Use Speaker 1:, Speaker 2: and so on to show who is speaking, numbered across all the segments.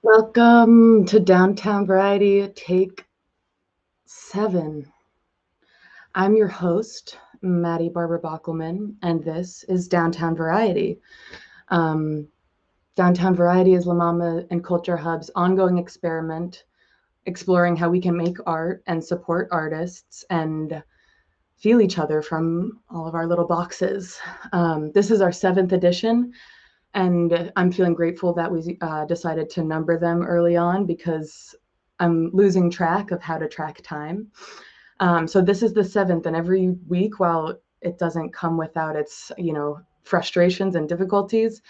Speaker 1: Welcome to Downtown Variety, take 7. I'm your host, Mattie Barber-Bockelman, and this is Downtown Variety. Downtown Variety is MaMa and CultureHub's ongoing experiment exploring how we can make art and support artists and feel each other from all of our little boxes. This is our 7th edition. And I'm feeling grateful that we decided to number them early on because I'm losing track of how to track time. So this is the 7th, and every week, while it doesn't come without its, frustrations and difficulties,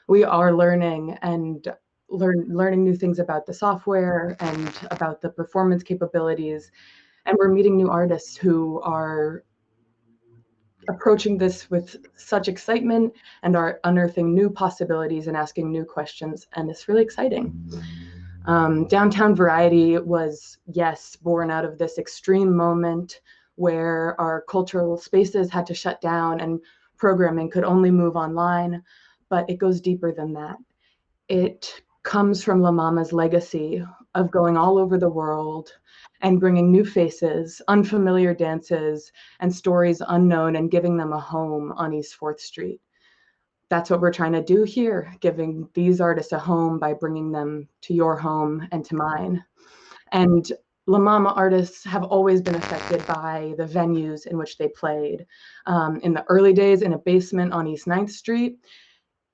Speaker 1: we are learning and learning new things about the software and about the performance capabilities. And we're meeting new artists who are approaching this with such excitement and are unearthing new possibilities and asking new questions, and it's really exciting. Downtown Variety was, yes, born out of this extreme moment where our cultural spaces had to shut down and programming could only move online, but it goes deeper than that. It comes from MaMa's legacy of going all over the world and bringing new faces, unfamiliar dances, and stories unknown, and giving them a home on East 4th Street. That's what we're trying to do here, giving these artists a home by bringing them to your home and to mine. And MaMa artists have always been affected by the venues in which they played. In the early days, in a basement on East 9th Street,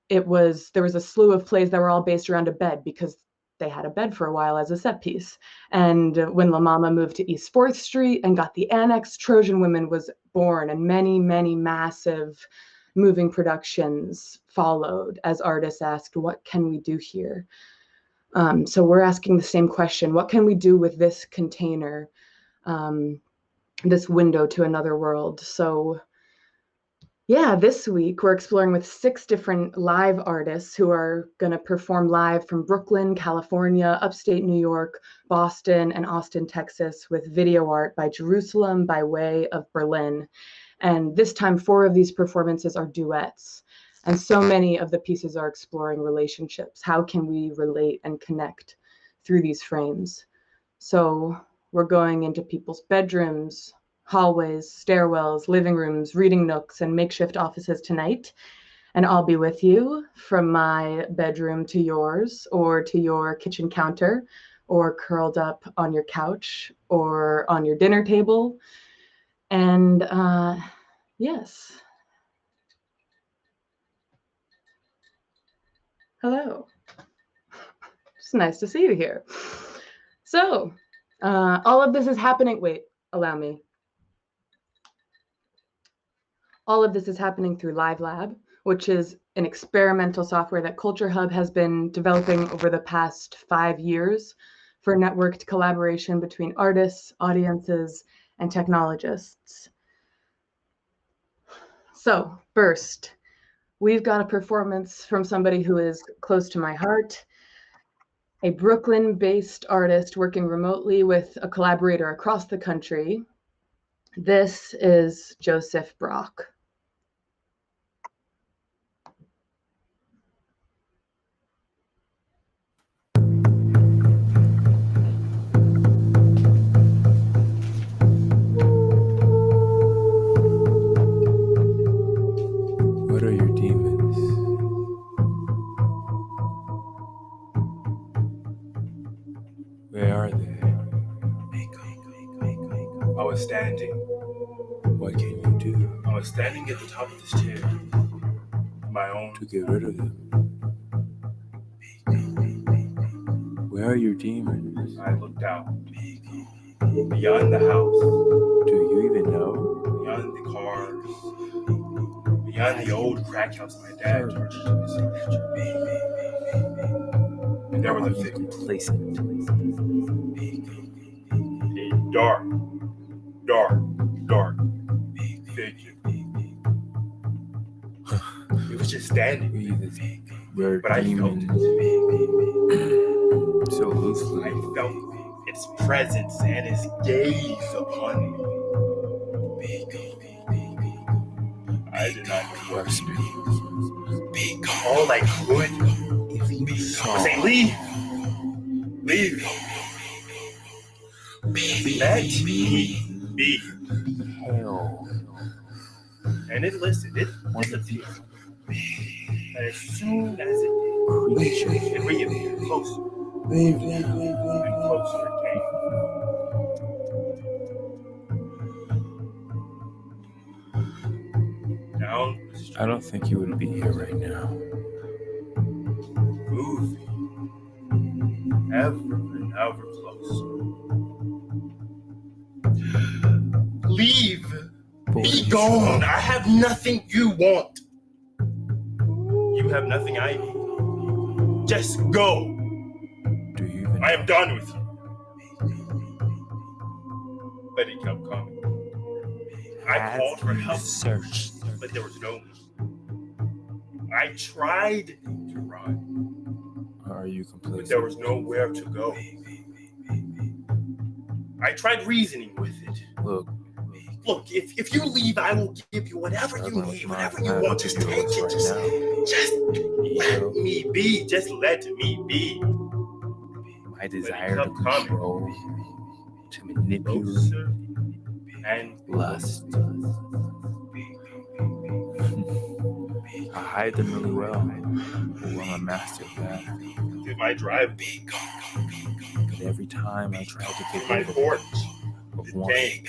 Speaker 1: there was a slew of plays that were all based around a bed because they had a bed for a while as a set piece. And when MaMa moved to East 4th Street and got the annex, Trojan Women was born, and many, many massive moving productions followed as artists asked, what can we do here? So we're asking the same question. What can we do with this container, this window to another world? So yeah, this week we're exploring with 6 different live artists who are going to perform live from Brooklyn, California, upstate New York, Boston, and Austin, Texas, with video art by Jerusalem by way of Berlin. And this time, 4 of these performances are duets. And so many of the pieces are exploring relationships. How can we relate and connect through these frames? So we're going into people's bedrooms, hallways, stairwells, living rooms, reading nooks, and makeshift offices tonight. And I'll be with you from my bedroom to yours, or to your kitchen counter, or curled up on your couch, or on your dinner table. And yes. Hello. It's nice to see you here. So all of this is happening. Wait, allow me. All of this is happening through LiveLab, which is an experimental software that CultureHub has been developing over the past 5 years for networked collaboration between artists, audiences, and technologists. So first, we've got a performance from somebody who is close to my heart, a Brooklyn-based artist working remotely with a collaborator across the country. This is Joseph Brock.
Speaker 2: What are your demons? Where are they?
Speaker 3: I was standing.
Speaker 2: What can you do?
Speaker 3: I was standing at the top of this chair. My own.
Speaker 2: To get rid of them? Where are your demons?
Speaker 3: I looked out. Beyond the house.
Speaker 2: Do you even know?
Speaker 3: Beyond the cars. Beyond the old crack house my dad turned into his signature. And there was a figure.
Speaker 2: Complacent.
Speaker 3: A dark figure. It was just standing.
Speaker 2: Your
Speaker 3: but
Speaker 2: demons.
Speaker 3: I felt it.
Speaker 2: So loosely.
Speaker 3: I felt its presence and its gaze upon me. I did not
Speaker 2: Trust me.
Speaker 3: all I could
Speaker 2: If you saw
Speaker 3: was say leave. Leave. Let me be.
Speaker 2: Hell.
Speaker 3: And it listened. It disappeared. And as soon as it
Speaker 2: Creature.
Speaker 3: did, it reappeared closer
Speaker 2: Leave now.
Speaker 3: and closer it came. Down the street,
Speaker 2: I don't think you would be here right now.
Speaker 3: moving ever and ever closer. Leave. Be gone. I have nothing you want. You have nothing I need. Just go.
Speaker 2: Do you even
Speaker 3: I am done with you. But it kept coming. I called for help,
Speaker 2: searched?
Speaker 3: but there was no one. I tried to run,
Speaker 2: Are you
Speaker 3: but
Speaker 2: complacent?
Speaker 3: there was nowhere to go. I tried reasoning with it. Look, if you leave, I will give you whatever you need, whatever you want. Just take it. Just let me be. Just let me be.
Speaker 2: My desire to control, to manipulate,
Speaker 3: Closer and
Speaker 2: lust. I hide them really well. Well, I'm a master of that.
Speaker 3: to my drive,
Speaker 2: But every time I try to
Speaker 3: to
Speaker 2: get
Speaker 3: my
Speaker 2: rid of
Speaker 3: porch,
Speaker 2: one
Speaker 3: came.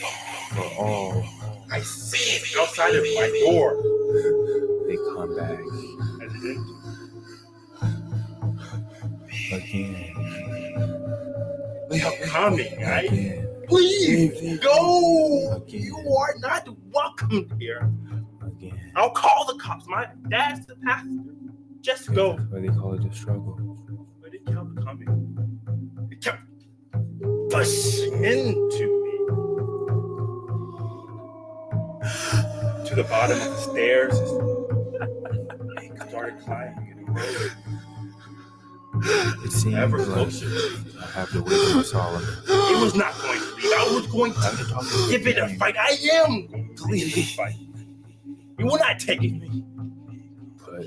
Speaker 2: for all,
Speaker 3: I see it outside of my door.
Speaker 2: they come back
Speaker 3: As it is.
Speaker 2: again.
Speaker 3: They are coming.
Speaker 2: Again.
Speaker 3: Please go.
Speaker 2: Again.
Speaker 3: You are not welcome here.
Speaker 2: Again.
Speaker 3: I'll call the cops. My dad's the pastor. Just go.
Speaker 2: That's why they call it a struggle.
Speaker 3: But it kept coming. It kept pushing into me. To the bottom of the stairs. I started climbing and rolling.
Speaker 2: It seems
Speaker 3: Ever
Speaker 2: like
Speaker 3: closer.
Speaker 2: I have the wisdom of Solomon.
Speaker 3: It was not going to leave. I was going
Speaker 2: Time to
Speaker 3: to
Speaker 2: talk to
Speaker 3: give it a fight. I am going to give it a fight. You will not take it.
Speaker 2: But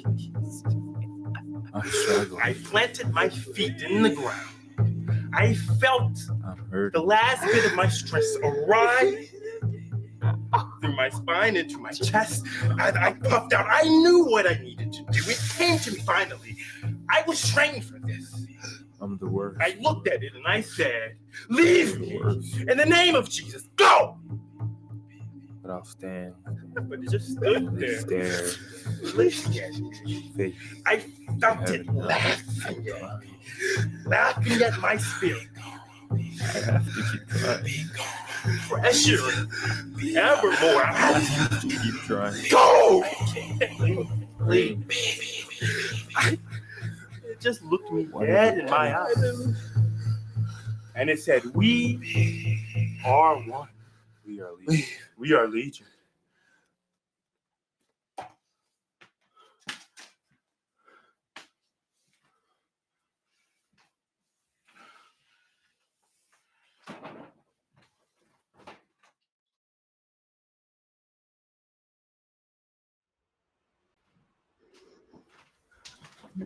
Speaker 2: I'm struggling.
Speaker 3: I planted my feet in the ground. I felt
Speaker 2: I'm hurt.
Speaker 3: the last bit of my stress arrive through my spine into my chest. As I puffed out, I knew what I needed to do. It came to me finally. I was trained for this.
Speaker 2: I'm the worst.
Speaker 3: I looked at it and I said, "Leave
Speaker 2: The
Speaker 3: me
Speaker 2: worst.
Speaker 3: in the name of Jesus. Go!"
Speaker 2: But I'll stand
Speaker 3: But it just stood
Speaker 2: and
Speaker 3: there,
Speaker 2: stare
Speaker 3: looking at me.
Speaker 2: face
Speaker 3: I felt
Speaker 2: to
Speaker 3: it
Speaker 2: heaven.
Speaker 3: laughing at my spirit,
Speaker 2: I have to keep trying.
Speaker 3: pressuring evermore. I have to
Speaker 2: Keep trying.
Speaker 3: go. Leave. It just looked me dead in my eyes, and it said, "We are one.
Speaker 2: We are leaving.
Speaker 3: We are legion."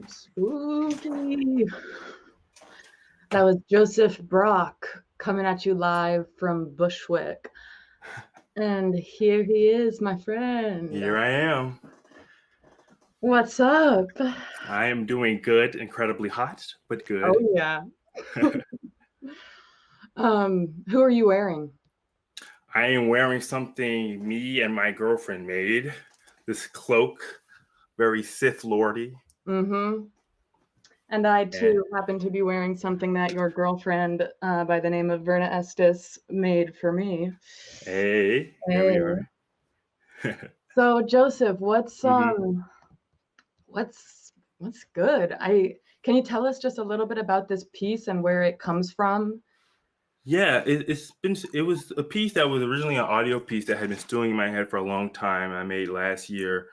Speaker 1: Spooky. That was Joseph Brock coming at you live from Bushwick. And here he is, my friend.
Speaker 3: Here I am.
Speaker 1: What's up?
Speaker 3: I am doing good. Incredibly hot, but good.
Speaker 1: Oh, yeah. Who are you wearing?
Speaker 3: I am wearing something me and my girlfriend made. This cloak, very Sith Lordy.
Speaker 1: Mm-hmm. And I, too, happen to be wearing something that your girlfriend by the name of Verna Estes made for me.
Speaker 3: Hey, there we are.
Speaker 1: So, Joseph, what's good? Can you tell us just a little bit about this piece and where it comes from?
Speaker 3: Yeah, it was a piece that was originally an audio piece that had been stewing in my head for a long time. I made last year.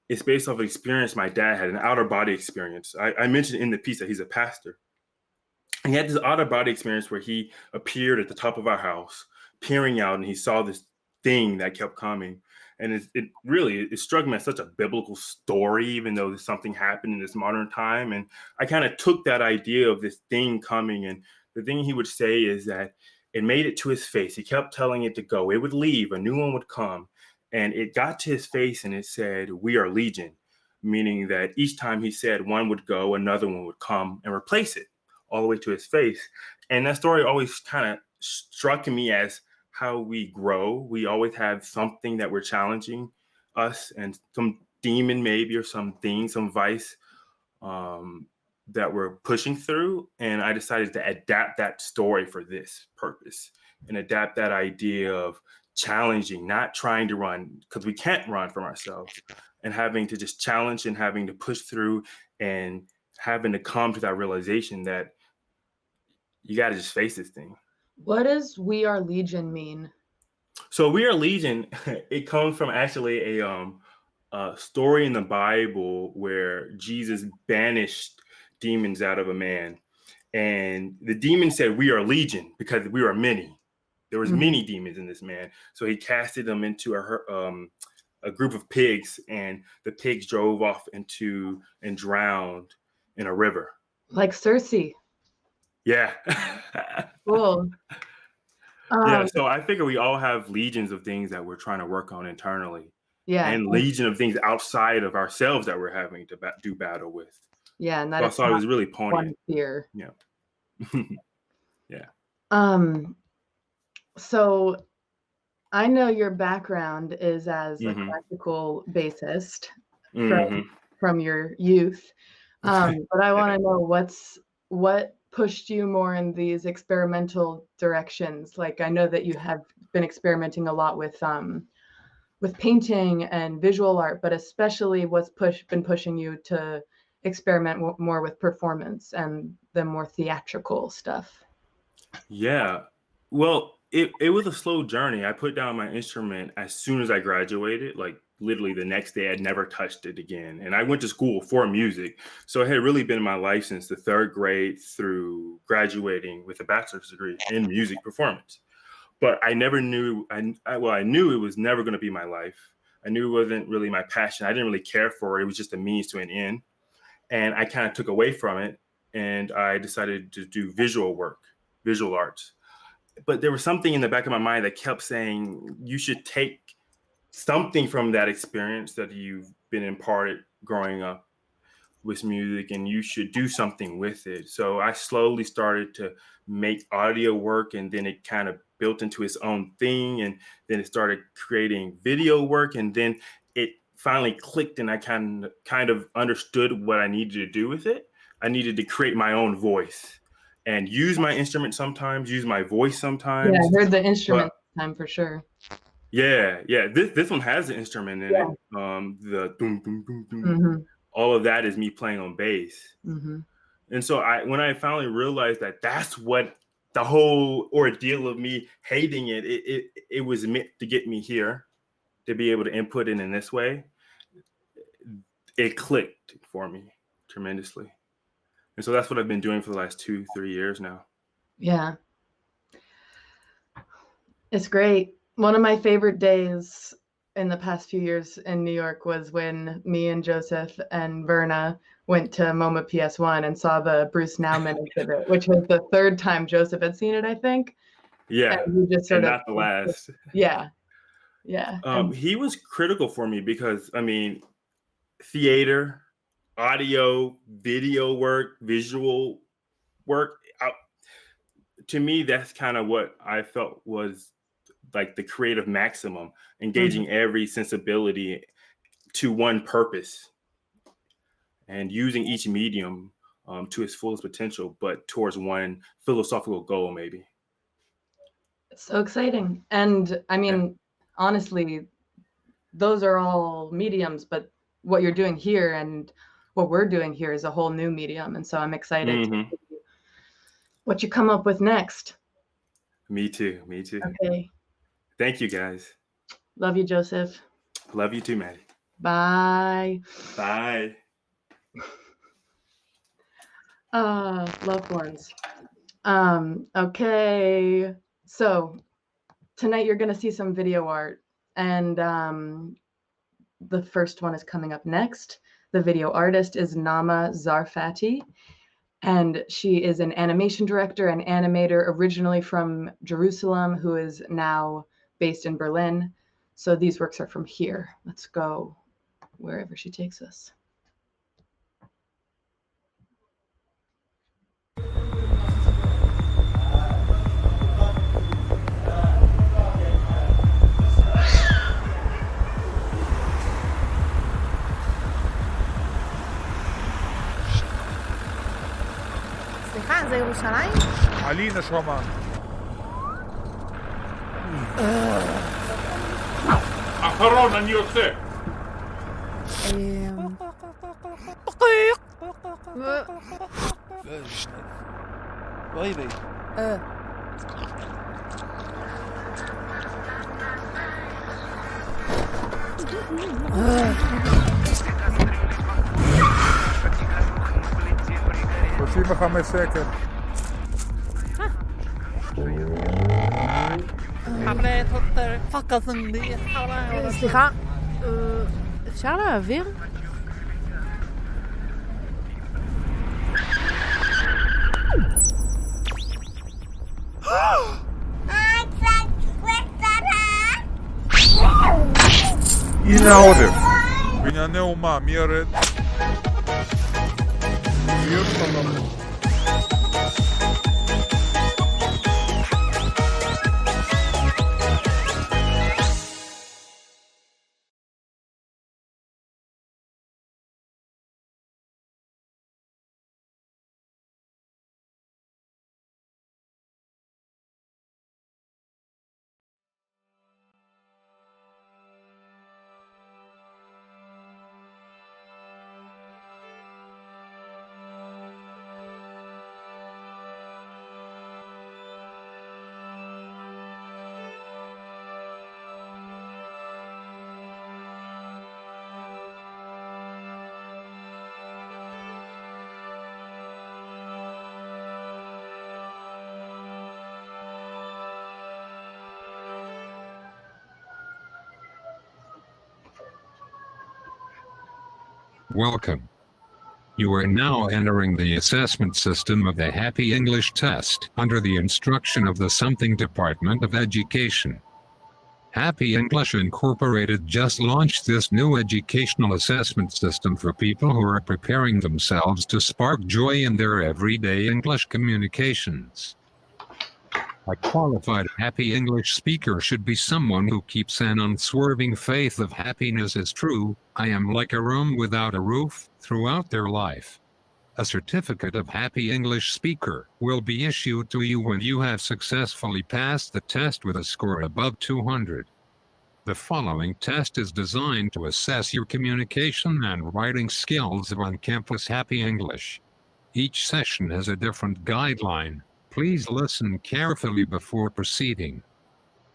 Speaker 3: It's based off an experience my dad had, an outer body experience. I mentioned in the piece that he's a pastor. And he had this outer body experience where he appeared at the top of our house, peering out, and he saw this thing that kept coming. And it struck me as such a biblical story, even though something happened in this modern time. And I kind of took that idea of this thing coming and the thing he would say is that it made it to his face. He kept telling it to go. It would leave. A new one would come. And it got to his face and it said, "We are legion," meaning that each time he said one would go, another one would come and replace it all the way to his face. And that story always kind of struck me as how we grow. We always have something that we're challenging us, and some demon maybe, or some thing, some vice that we're pushing through. And I decided to adapt that story for this purpose and adapt that idea of challenging, not trying to run, because we can't run from ourselves, and having to just challenge and having to push through and having to come to that realization that you got to just face this thing.
Speaker 1: What does "We Are Legion" mean?
Speaker 3: So "We Are Legion," it comes from actually a story in the Bible where Jesus banished demons out of a man. And the demon said, "We are legion," because we are many. There was many demons in this man. So he casted them into a group of pigs, and the pigs drove off into and drowned in a river.
Speaker 1: Like Cersei.
Speaker 3: Yeah.
Speaker 1: Cool.
Speaker 3: Yeah. So I figure we all have legions of things that we're trying to work on internally.
Speaker 1: Yeah.
Speaker 3: And legion of things outside of ourselves that we're having to do battle with.
Speaker 1: Yeah. And that
Speaker 3: so I thought it was really poignant.
Speaker 1: One fear.
Speaker 3: Yeah. Yeah.
Speaker 1: So I know your background is as a classical bassist from your youth. But I want to know what pushed you more in these experimental directions. Like, I know that you have been experimenting a lot with painting and visual art, but especially what's been pushing you to experiment more with performance and the more theatrical stuff.
Speaker 3: Yeah. Well, it was a slow journey. I put down my instrument as soon as I graduated, like literally the next day. I'd never touched it again. And I went to school for music. So it had really been in my life since the 3rd grade through graduating with a bachelor's degree in music performance. But I never knew, I knew it was never going to be my life. I knew it wasn't really my passion. I didn't really care for it. It was just a means to an end. And I kind of took away from it. And I decided to do visual arts. But there was something in the back of my mind that kept saying, you should take something from that experience that you've been imparted growing up with music, and you should do something with it. So I slowly started to make audio work, and then it kind of built into its own thing. And then it started creating video work, and then it finally clicked, and I kind of understood what I needed to do with it. I needed to create my own voice and use my instrument sometimes, use my voice sometimes.
Speaker 1: Yeah, I heard the instrument time for sure.
Speaker 3: Yeah. This one has an instrument in it. The doom, doom, doom, doom. All of that is me playing on bass. And so when I finally realized that that's what the whole ordeal of me hating it was meant to get me here, to be able to input it in this way. It clicked for me tremendously. And so that's what I've been doing for the last 2-3 years now. Yeah.
Speaker 1: It's great. One of my favorite days in the past few years in New York was when me and Joseph and Verna went to MoMA PS1 and saw the Bruce Nauman exhibit, which was the 3rd time Joseph had seen it, I think.
Speaker 3: Yeah,
Speaker 1: and we just sort of,
Speaker 3: not the last.
Speaker 1: Yeah.
Speaker 3: He was critical for me because, theater, audio, video work, visual work, to me, that's kind of what I felt was like the creative maximum, engaging every sensibility to one purpose and using each medium to its fullest potential, but towards one philosophical goal, maybe.
Speaker 1: It's so exciting. And honestly, those are all mediums, but what you're doing here and what we're doing here is a whole new medium. And so I'm excited to see what you come up with next.
Speaker 3: Me too.
Speaker 1: Okay.
Speaker 3: Thank you, guys.
Speaker 1: Love you, Joseph.
Speaker 3: Love you too, Mattie.
Speaker 1: Bye.
Speaker 3: Bye.
Speaker 1: Loved ones. Okay. So tonight you're going to see some video art, and the first one is coming up next. The video artist is Naama Zarfaty, And she is an animation director and animator originally from Jerusalem, who is now based in Berlin. So these works are from here. Let's go wherever she takes us.
Speaker 4: סליחה, זה ירושלים?
Speaker 5: עלינה שמה.
Speaker 3: אחרון, אני יוצא.
Speaker 5: ويلي وفي 5 ساكن
Speaker 4: סליחה, אפשר להעביר?
Speaker 5: הנה העודף. בענייני אומה, מי ירד?
Speaker 6: Welcome. You are now entering the assessment system of the Happy English test under the instruction of the Something Department of Education. Happy English Incorporated just launched this new educational assessment system for people who are preparing themselves to spark joy in their everyday English communications. A qualified happy English speaker should be someone who keeps an unswerving faith of happiness is true, I am like a room without a roof, throughout their life. A certificate of happy English speaker will be issued to you when you have successfully passed the test with a score above 200. The following test is designed to assess your communication and writing skills of on-campus happy English. Each session has a different guideline. Please listen carefully before proceeding.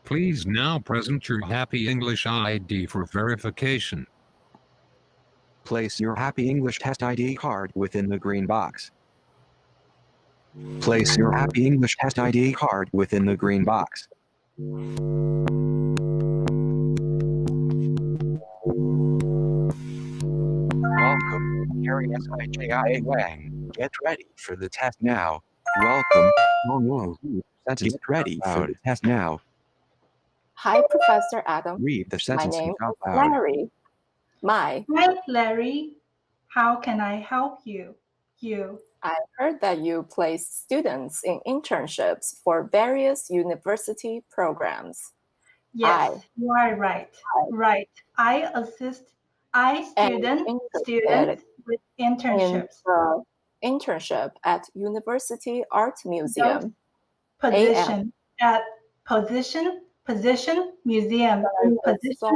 Speaker 6: Please now present your Happy English ID for verification.
Speaker 7: Place your Happy English Test ID card within the green box. Place your Happy English Test ID card within the green box. Welcome, Carrie Sijia Wang. Get ready for the test now. Welcome, Tong. Get ready for the test now.
Speaker 8: Hi, Professor Adam.
Speaker 7: Read the sentence.
Speaker 8: My name is Larry.
Speaker 9: Hi, Larry. How can I help you?
Speaker 8: I heard that you place students in internships for various university programs.
Speaker 9: Yes, you are right. Right. I assist students with internships.
Speaker 8: Internship at University Art Museum.
Speaker 9: Position museum. Position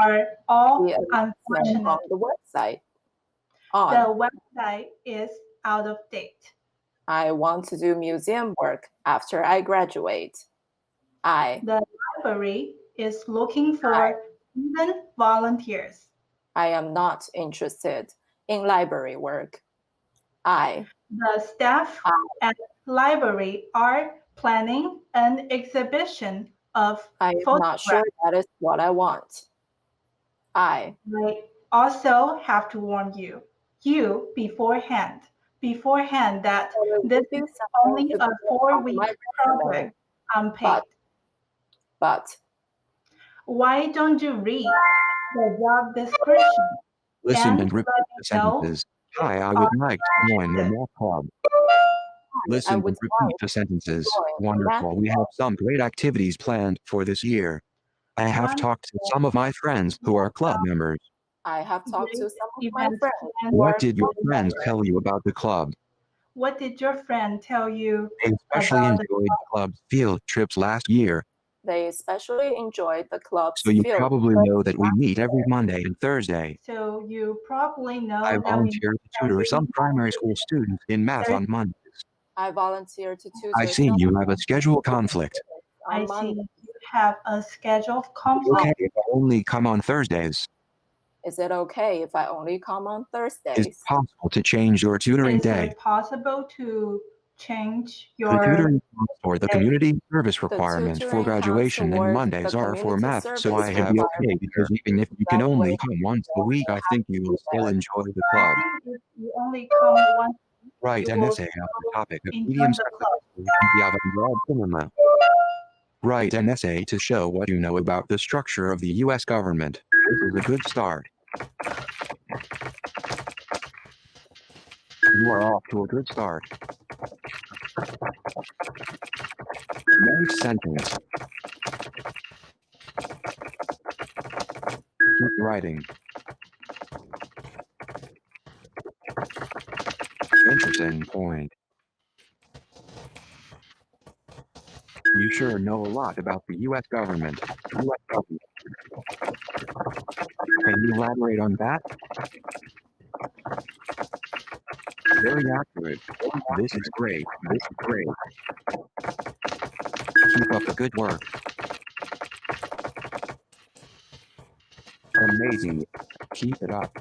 Speaker 9: are all unfortunate.
Speaker 8: On the website.
Speaker 9: The website is out of date.
Speaker 8: I want to do museum work after I graduate.
Speaker 9: The library is looking for student volunteers.
Speaker 8: I am not interested in library work.
Speaker 9: The staff at library are planning an exhibition of
Speaker 8: I am not sure that is what I want.
Speaker 9: I also have to warn you beforehand beforehand that
Speaker 8: So
Speaker 9: this
Speaker 8: this
Speaker 9: is
Speaker 8: is
Speaker 9: only
Speaker 8: supposed to
Speaker 9: a
Speaker 8: be
Speaker 9: 4-week
Speaker 8: my
Speaker 9: project, unpaid.
Speaker 8: But
Speaker 9: Why don't you read the job description?
Speaker 7: Listen
Speaker 9: Then
Speaker 7: and repeat
Speaker 9: let
Speaker 7: the
Speaker 9: me know
Speaker 7: sentences. Hi, I would like to join the math club. Listen and
Speaker 8: would
Speaker 7: repeat
Speaker 8: like
Speaker 7: the sentences.
Speaker 8: join the
Speaker 7: Wonderful.
Speaker 8: math
Speaker 7: We have some great activities planned for this year. I have talked to some of my friends who are club members.
Speaker 8: I have talked to some of my
Speaker 9: events
Speaker 8: friends.
Speaker 9: planned
Speaker 7: What
Speaker 9: for
Speaker 7: did your
Speaker 9: club
Speaker 7: friends
Speaker 9: members.
Speaker 7: tell you about the club?
Speaker 9: What did your friend tell you
Speaker 7: They especially
Speaker 9: about the
Speaker 7: enjoyed the club's field trips last year.
Speaker 8: They especially enjoyed the club's
Speaker 7: So you
Speaker 8: field
Speaker 7: probably
Speaker 8: trips.
Speaker 7: know that we meet every Monday and Thursday.
Speaker 9: So you probably know
Speaker 7: I
Speaker 9: that we
Speaker 7: volunteer to tutor some primary school students in math on Mondays.
Speaker 8: I volunteer to tutor
Speaker 7: I see
Speaker 8: some
Speaker 7: you have a schedule conflict.
Speaker 8: on
Speaker 9: I
Speaker 8: Monday.
Speaker 9: see you have a schedule
Speaker 7: Okay,
Speaker 9: conflict.
Speaker 7: if I only come on Thursdays.
Speaker 8: Is it okay if I only come on
Speaker 7: Is
Speaker 8: Thursdays?
Speaker 7: it possible to change your tutoring
Speaker 9: Is
Speaker 7: day?
Speaker 9: it possible to change
Speaker 7: The
Speaker 9: your
Speaker 7: tutoring counts for the
Speaker 9: day?
Speaker 7: community service requirements for
Speaker 8: tutoring counts
Speaker 7: graduation and
Speaker 8: toward
Speaker 7: Mondays
Speaker 8: the
Speaker 7: are for
Speaker 8: community
Speaker 7: math, so
Speaker 8: service
Speaker 7: I have be okay
Speaker 8: requirements
Speaker 7: because even if you can only come once a week, I think you will still enjoy the
Speaker 9: I
Speaker 7: club.
Speaker 9: think if you only come once,
Speaker 7: Write
Speaker 9: you
Speaker 7: an
Speaker 9: will
Speaker 7: essay on the topic of
Speaker 9: enjoy
Speaker 7: medium
Speaker 9: the club.
Speaker 7: cinema. Write an essay to show what you know about the structure of the U.S. government. This is a good start. You are off to a good start. Next sentence. Keep writing. Interesting point. You sure know a lot about the U.S. government. U.S. government. Can you elaborate on that? Very accurate. This is great. This is great. Keep up the good work. Amazing. Keep it up.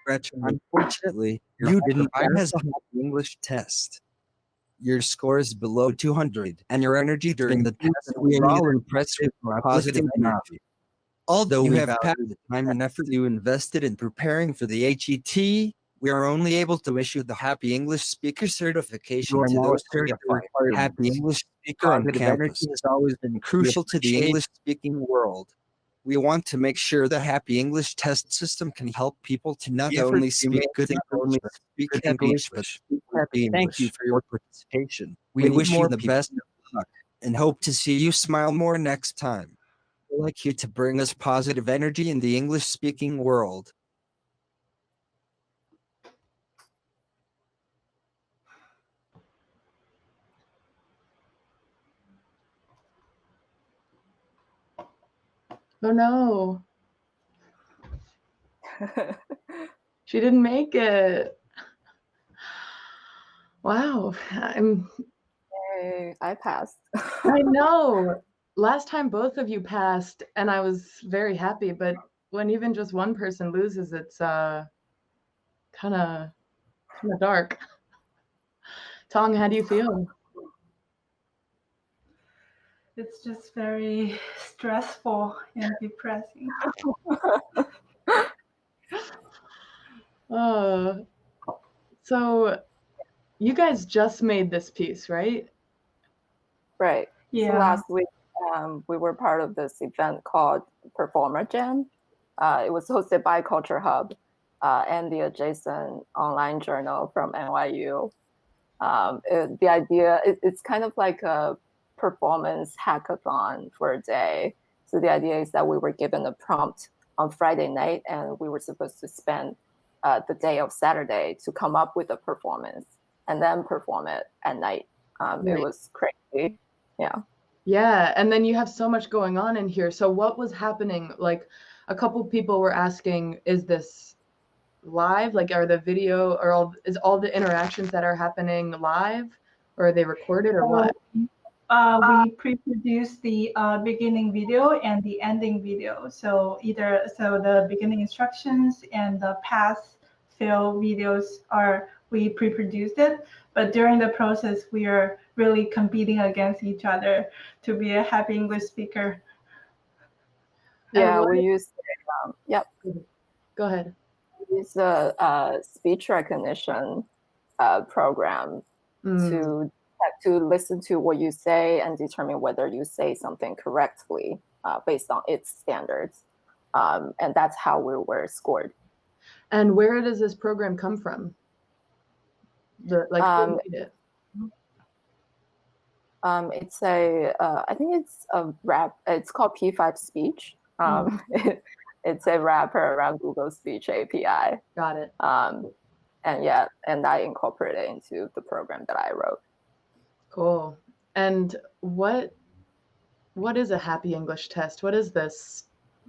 Speaker 10: Gretchen, unfortunately, you didn't pass the English test. Your score is below 200, and your energy during the test was all impressed with your positive energy. Although you have passed the time and effort you invested in preparing for the HET, we are only able to issue the Happy English Speaker certification to those certified Happy English Speaker on campus. Has always been crucial to the English-speaking world. We want to make sure the Happy English test system can help people to not only speak good English, but speak English, but speak happy English. Thank you for your participation. We wish you the best of luck and hope to see you smile more next time. We'd like you to bring us positive energy in the English-speaking world.
Speaker 1: Oh no. She didn't make it. Wow.
Speaker 8: Hey, I passed.
Speaker 1: I know. Last time both of you passed and I was very happy, but when even just one person loses, it's kind of dark. Tong, how do you feel?
Speaker 9: It's just very stressful and depressing.
Speaker 1: So you guys just made this piece, right?
Speaker 8: Right.
Speaker 9: Yeah.
Speaker 8: So last week, we were part of this event called Performer Jam. It was hosted by CultureHub and the adjacent online journal from NYU. The idea, it's kind of like a performance hackathon for a day. So the idea is that we were given a prompt on Friday night and we were supposed to spend the day of Saturday to come up with a performance and then perform it at night. It was crazy. Yeah.
Speaker 1: Yeah. And then you have so much going on in here. So what was happening? Like a couple people were asking, is this live? Like are the video or is all the interactions that are happening live or are they recorded or what?
Speaker 9: We pre-produce the beginning video and the ending video. So the beginning instructions and the pass-fail videos we pre-produced it. But during the process, we are really competing against each other to be a happy English speaker.
Speaker 8: Yeah, we use, yep.
Speaker 1: Go ahead.
Speaker 8: We use a speech recognition program to listen to what you say and determine whether you say something correctly based on its standards. And that's how we were scored.
Speaker 1: And where does this program come from? Who made it?
Speaker 8: It's I think it's a rap. It's called P5 Speech. It's a wrapper around Google Speech API.
Speaker 1: Got it.
Speaker 8: And I incorporated it into the program that I wrote.
Speaker 1: Cool. And what is a happy English test? What is this?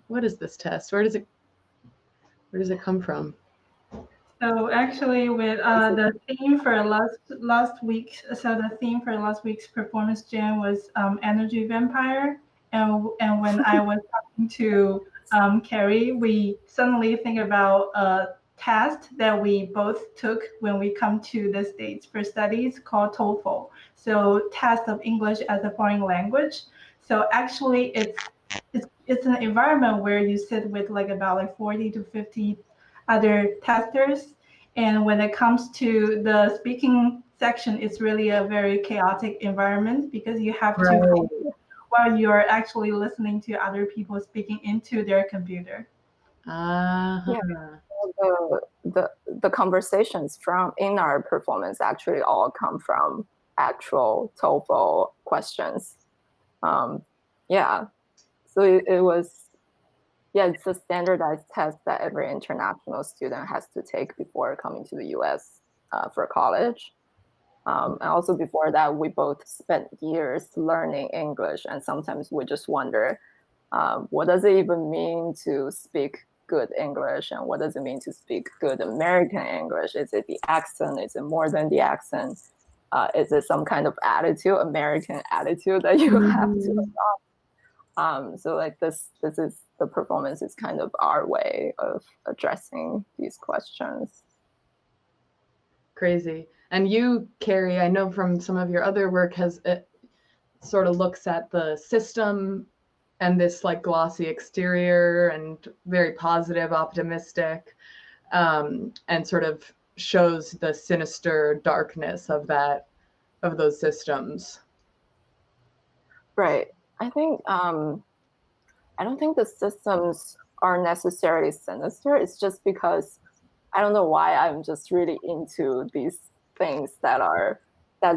Speaker 1: What is this test? Where does it come from?
Speaker 9: So actually, with the theme for last week, the theme for last week's performance jam was energy vampire, and when I was talking to Carrie, we suddenly think about a test that we both took when we come to the States for studies called TOEFL. So test of English as a foreign language. So actually, it's an environment where you sit with about 40 to 50 other testers, and when it comes to the speaking section, it's really a very chaotic environment because you have to while you're actually listening to other people speaking into their computer.
Speaker 8: Yeah. The conversations in our performance actually all come from actual TOEFL questions. So it was. Yeah, it's a standardized test that every international student has to take before coming to the US for college. And also before that, we both spent years learning English, and sometimes we just wonder, what does it even mean to speak good English, and what does it mean to speak good American English? Is it the accent? Is it more than the accent? Is it some kind of attitude, American attitude that you have to adopt? So this is the performance is kind of our way of addressing these questions.
Speaker 1: Crazy. And you, Carrie, I know from some of your other work it sort of looks at the system and this glossy exterior and very positive, optimistic, and sort of shows the sinister darkness of those systems.
Speaker 8: Right. I think I don't think the systems are necessarily sinister. It's just because I don't know why I'm just really into these things that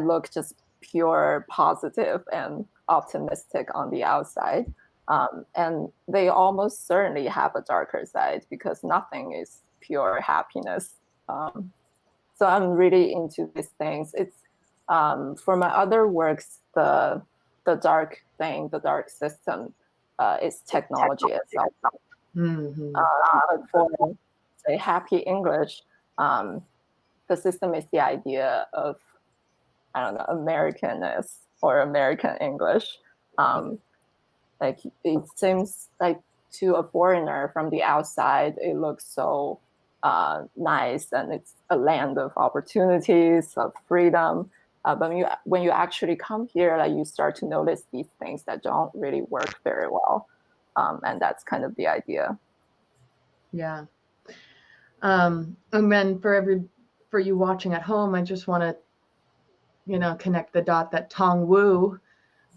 Speaker 8: look just pure positive and optimistic on the outside. And they almost certainly have a darker side because nothing is pure happiness. So I'm really into these things. It's for my other works, the dark thing, the dark system is technology itself. But for say happy English, the system is the idea of, I don't know, Americanness or American English. It seems like to a foreigner from the outside, it looks so nice, and it's a land of opportunities, of freedom. But when you actually come here, you start to notice these things that don't really work very well, and that's kind of the idea.
Speaker 1: Yeah. And then for you watching at home, I just want to, connect the dot that Tong Wu,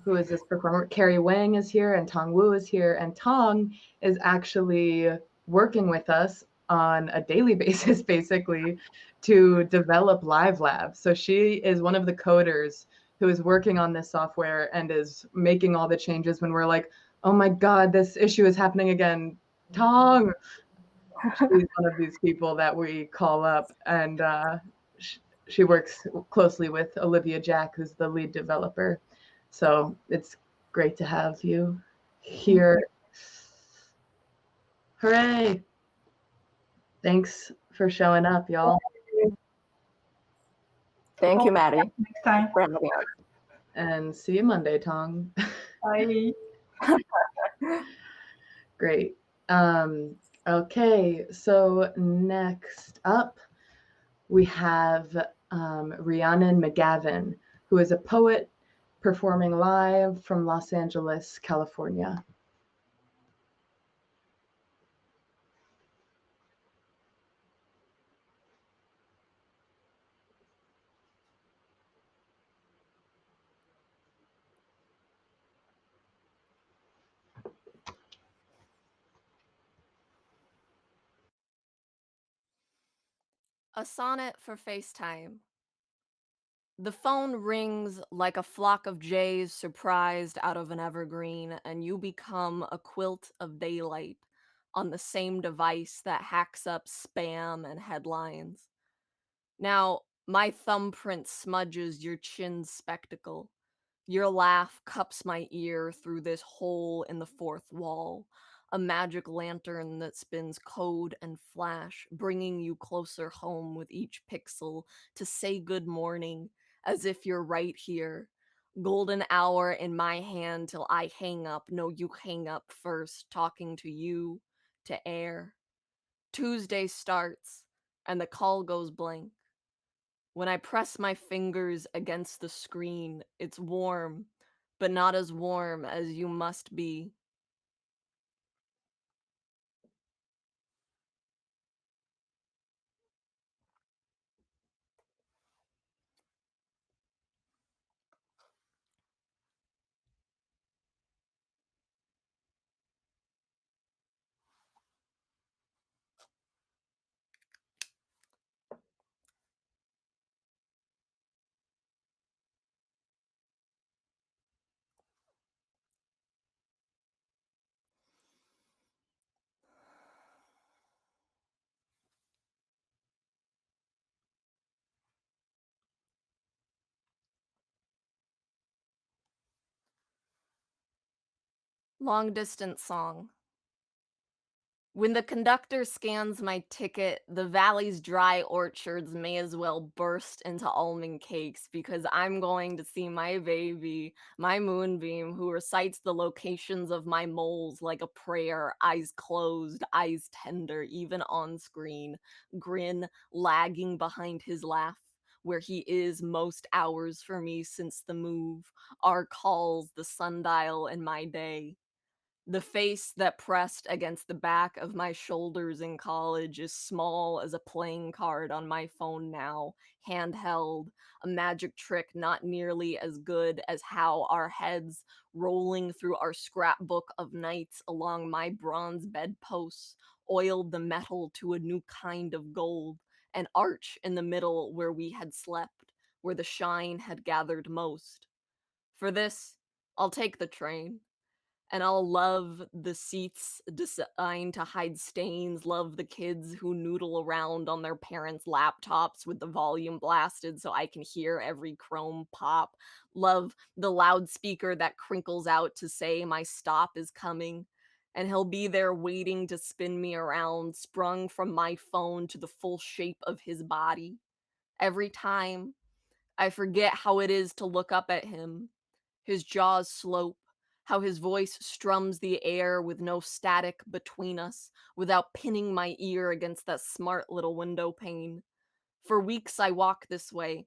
Speaker 1: who is this performer, Carrie Wang is here, and Tong Wu is here, and Tong is actually working with us on a daily basis, basically, to develop LiveLab. So she is one of the coders who is working on this software and is making all the changes when we're like, oh my God, this issue is happening again. Tong! She's one of these people that we call up, and she works closely with Olivia Jack, who's the lead developer. So it's great to have you here. Hooray! Thanks for showing up, y'all.
Speaker 8: Thank you, Mattie.
Speaker 9: Next time.
Speaker 8: For having us.
Speaker 1: And see you Monday, Tong.
Speaker 9: Bye.
Speaker 1: Great. Okay, so next up, we have Rhiannon McGavin, who is a poet performing live from Los Angeles, California.
Speaker 11: A sonnet for FaceTime. The phone rings like a flock of jays surprised out of an evergreen, and you become a quilt of daylight on the same device that hacks up spam and headlines. Now, my thumbprint smudges your chin's spectacle. Your laugh cups my ear through this hole in the fourth wall, a magic lantern that spins code and flash, bringing you closer home with each pixel to say good morning, as if you're right here. Golden hour in my hand till I hang up. No, you hang up first, talking to you, to air. Tuesday starts, and the call goes blank. When I press my fingers against the screen, it's warm, but not as warm as you must be. Long distance song. When the conductor scans my ticket, the valley's dry orchards may as well burst into almond cakes because I'm going to see my baby, my moonbeam, who recites the locations of my moles like a prayer, eyes closed, eyes tender, even on screen, grin lagging behind his laugh. Where he is most hours for me since the move, our calls, the sundial in my day. The face that pressed against the back of my shoulders in college is small as a playing card on my phone now, handheld, a magic trick not nearly as good as how our heads, rolling through our scrapbook of nights along my bronze bedposts, oiled the metal to a new kind of gold, an arch in the middle where we had slept, where the shine had gathered most. For this, I'll take the train. And I'll love the seats designed to hide stains, love the kids who noodle around on their parents' laptops with the volume blasted so I can hear every chrome pop, love the loudspeaker that crinkles out to say my stop is coming, and he'll be there waiting to spin me around, sprung from my phone to the full shape of his body. Every time, I forget how it is to look up at him. His jaws slope, how his voice strums the air with no static between us, without pinning my ear against that smart little window pane. For weeks I walk this way,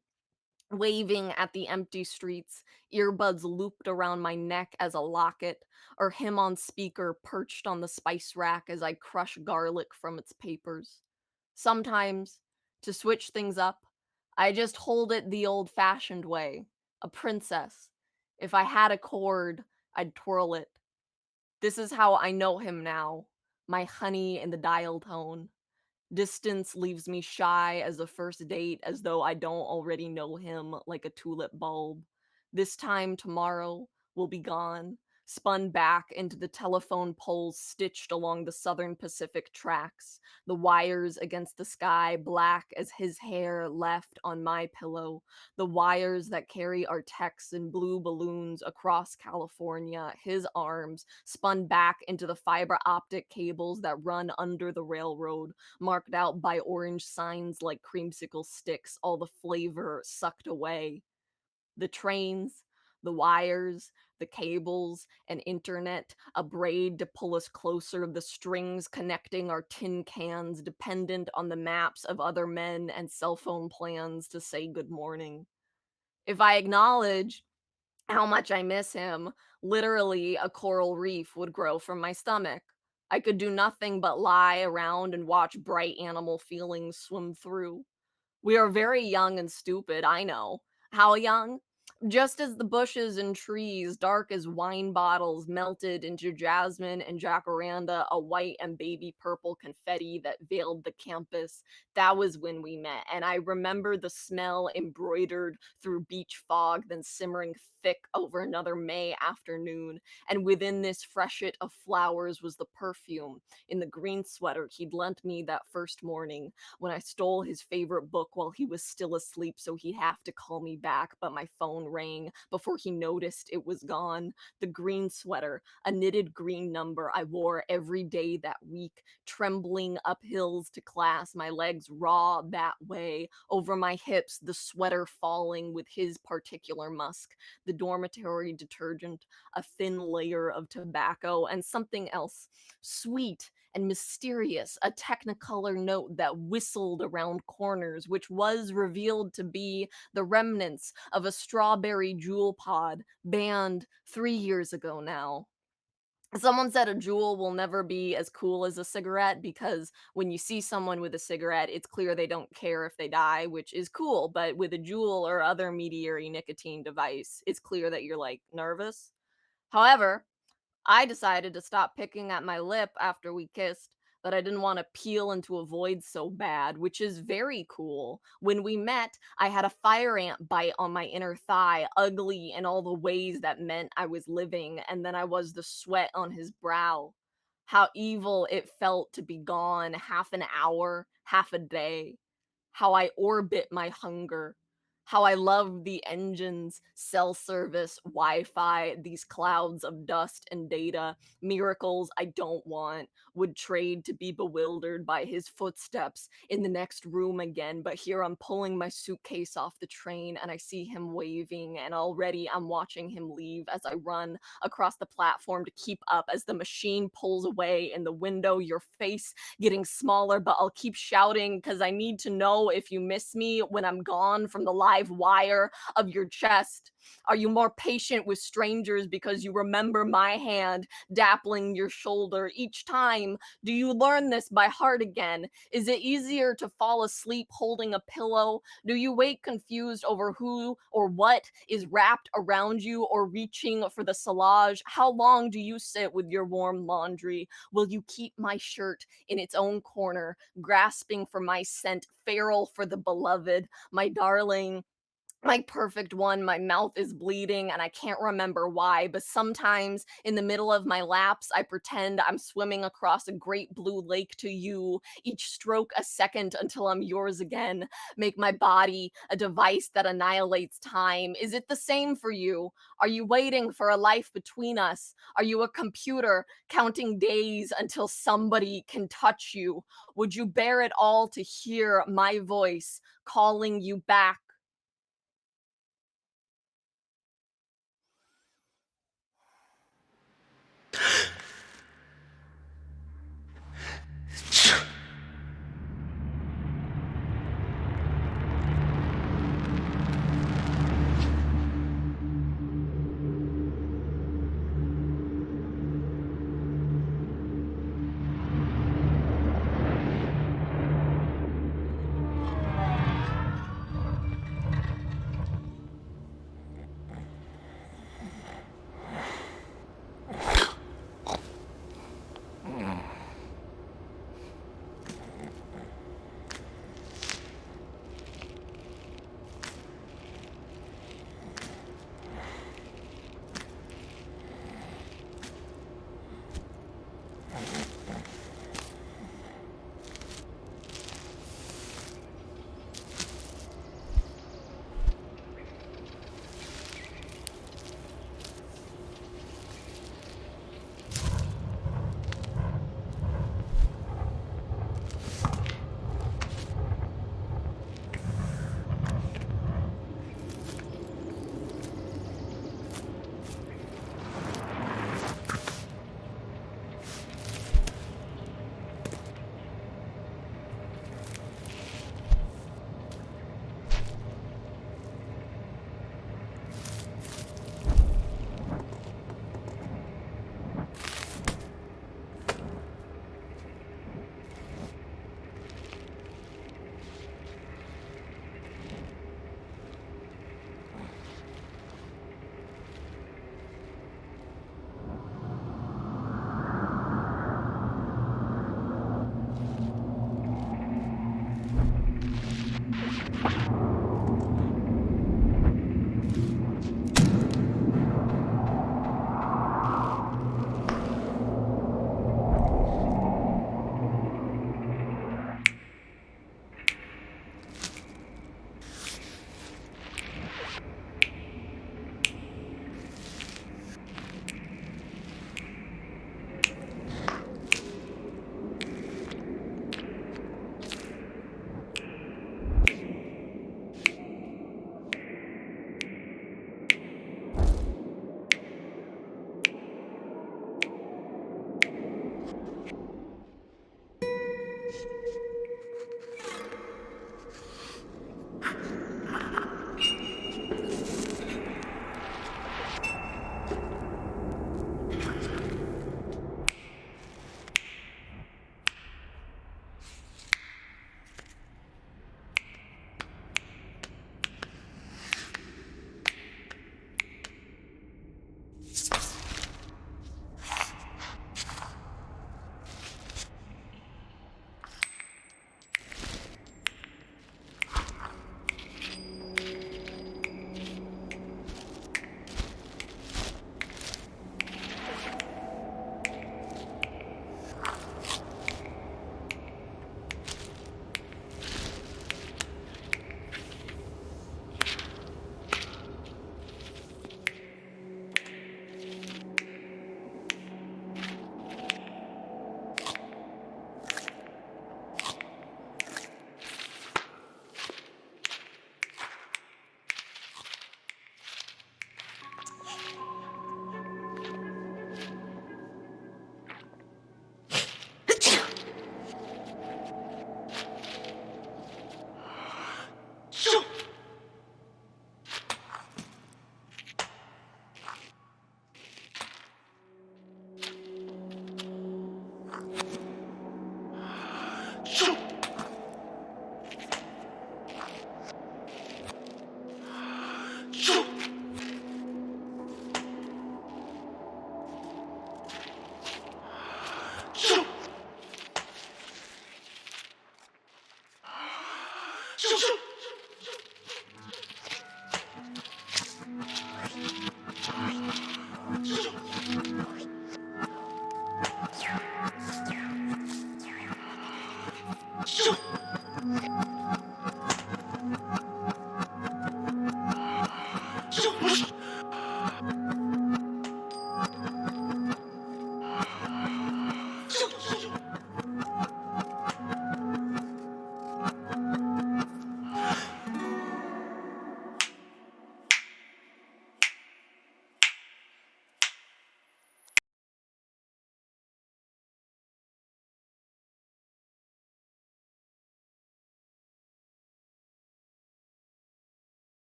Speaker 11: waving at the empty streets, earbuds looped around my neck as a locket, or him on speaker perched on the spice rack as I crush garlic from its papers. Sometimes, to switch things up, I just hold it the old-fashioned way, a princess. If I had a cord, I'd twirl it. This is how I know him now, my honey in the dial tone. Distance leaves me shy as a first date, as though I don't already know him like a tulip bulb. This time tomorrow will be gone, spun back into the telephone poles stitched along the Southern Pacific tracks, the wires against the sky black as his hair left on my pillow, the wires that carry our texts in blue balloons across California, his arms spun back into the fiber optic cables that run under the railroad, marked out by orange signs like creamsicle sticks, all the flavor sucked away. The trains, the wires, the cables, and internet, a braid to pull us closer, the strings connecting our tin cans, dependent on the maps of other men and cell phone plans to say good morning. If I acknowledge how much I miss him, literally a coral reef would grow from my stomach. I could do nothing but lie around and watch bright animal feelings swim through. We are very young and stupid, I know. How young? Just as the bushes and trees, dark as wine bottles, melted into jasmine and jacaranda, a white and baby purple confetti that veiled the campus, that was when we met. And I remember the smell embroidered through beach fog, then simmering thick over another May afternoon. And within this freshet of flowers was the perfume in the green sweater he'd lent me that first morning when I stole his favorite book while he was still asleep so he'd have to call me back, but my phone rang before he noticed it was gone. The green sweater, a knitted green number I wore every day that week, trembling up hills to class, my legs raw that way, over my hips, the sweater falling with his particular musk, the dormitory detergent, a thin layer of tobacco, and something else, sweet and mysterious, a technicolor note that whistled around corners, which was revealed to be the remnants of a strawberry jewel pod banned 3 years ago now. Someone said a jewel will never be as cool as a cigarette because when you see someone with a cigarette, it's clear they don't care if they die, which is cool. But with a jewel or other meteory nicotine device, it's clear that you're like nervous. However, I decided to stop picking at my lip after we kissed, that I didn't want to peel into a void so bad, which is very cool. When we met, I had a fire ant bite on my inner thigh, ugly in all the ways that meant I was living, and then I was the sweat on his brow. How evil it felt to be gone half an hour, half a day. How I orbit my hunger. How I love the engines, cell service, Wi-Fi, these clouds of dust and data, miracles I don't want, would trade to be bewildered by his footsteps in the next room again. But here I'm pulling my suitcase off the train and I see him waving, and already I'm watching him leave as I run across the platform to keep up as the machine pulls away in the window, your face getting smaller, but I'll keep shouting because I need to know if you miss me when I'm gone from the live wire of your chest. Are you more patient with strangers because you remember my hand dappling your shoulder each time? Do you learn this by heart again? Is it easier to fall asleep holding a pillow? Do you wake confused over who or what is wrapped around you or reaching for the salage? How long do you sit with your warm laundry? Will you keep my shirt in its own corner, grasping for my scent, feral for the beloved, my darling? My perfect one, my mouth is bleeding and I can't remember why, but sometimes in the middle of my laps, I pretend I'm swimming across a great blue lake to you, each stroke a second until I'm yours again. Make my body a device that annihilates time. Is it the same for you? Are you waiting for a life between us? Are you a computer counting days until somebody can touch you? Would you bear it all to hear my voice calling you back?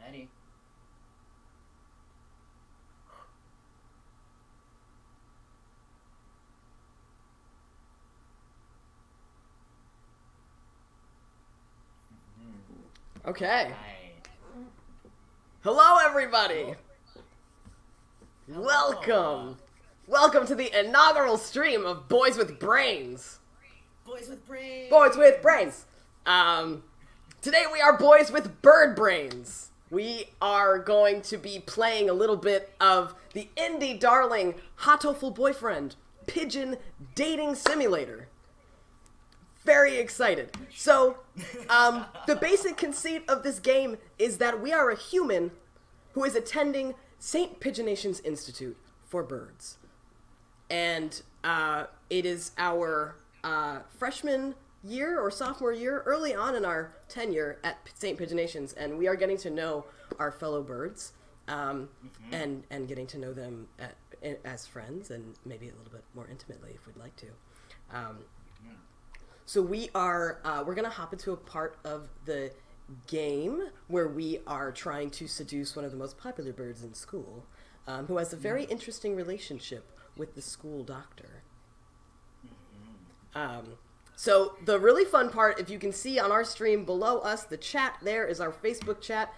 Speaker 12: Ready?
Speaker 13: Okay. Hello, everybody. Welcome. Welcome to the inaugural stream of Boys with Brains.
Speaker 12: Boys with brains.
Speaker 13: Boys with Brains. Today we are boys with bird brains. We are going to be playing a little bit of the indie darling Hatoful Boyfriend Pigeon Dating Simulator. Very excited. So, the basic conceit of this game is that we are a human who is attending St. Pigeonation's Institute for Birds. And it is our freshman year or sophomore year, early on in our tenure at St. Pigeonation's, and we are getting to know our fellow birds and getting to know them as friends and maybe a little bit more intimately if we'd like to. So we're going to hop into a part of the game where we are trying to seduce one of the most popular birds in school, who has a very interesting relationship with the school doctor. So the really fun part, if you can see on our stream below us, the chat there is our Facebook chat.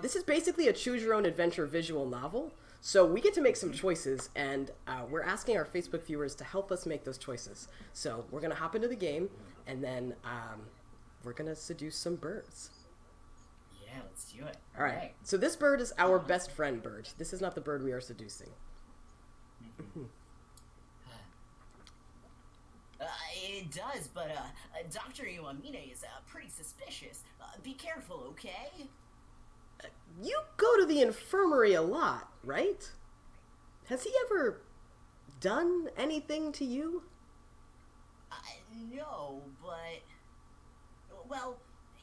Speaker 13: This is basically a choose your own adventure visual novel. So we get to make some choices, and we're asking our Facebook viewers to help us make those choices. So we're going to hop into the game, and then we're going to seduce some birds.
Speaker 12: Yeah, let's do it.
Speaker 13: All right. So this bird is our best friend bird. This is not the bird we are seducing.
Speaker 12: It does, but Dr. Iwamine is pretty suspicious. Be careful, okay?
Speaker 13: You go to the infirmary a lot, right? Has he ever done anything to you?
Speaker 12: No, but... Well,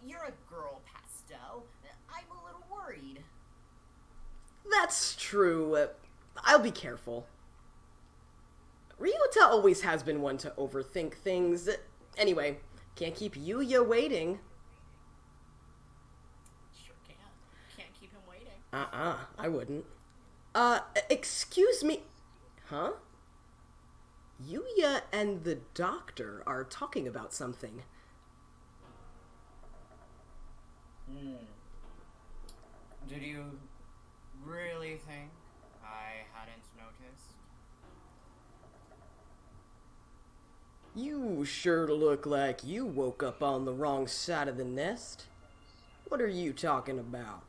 Speaker 12: you're a girl, Pasto. I'm a little worried.
Speaker 13: That's true. I'll be careful. Ryota always has been one to overthink things. Anyway, can't keep Yuya waiting.
Speaker 12: Sure can't keep him waiting.
Speaker 13: I wouldn't. Excuse me. Huh? Yuya and the doctor are talking about something.
Speaker 12: Did you really think I hadn't noticed?
Speaker 13: You sure look like you woke up on the wrong side of the nest. What are you talking about?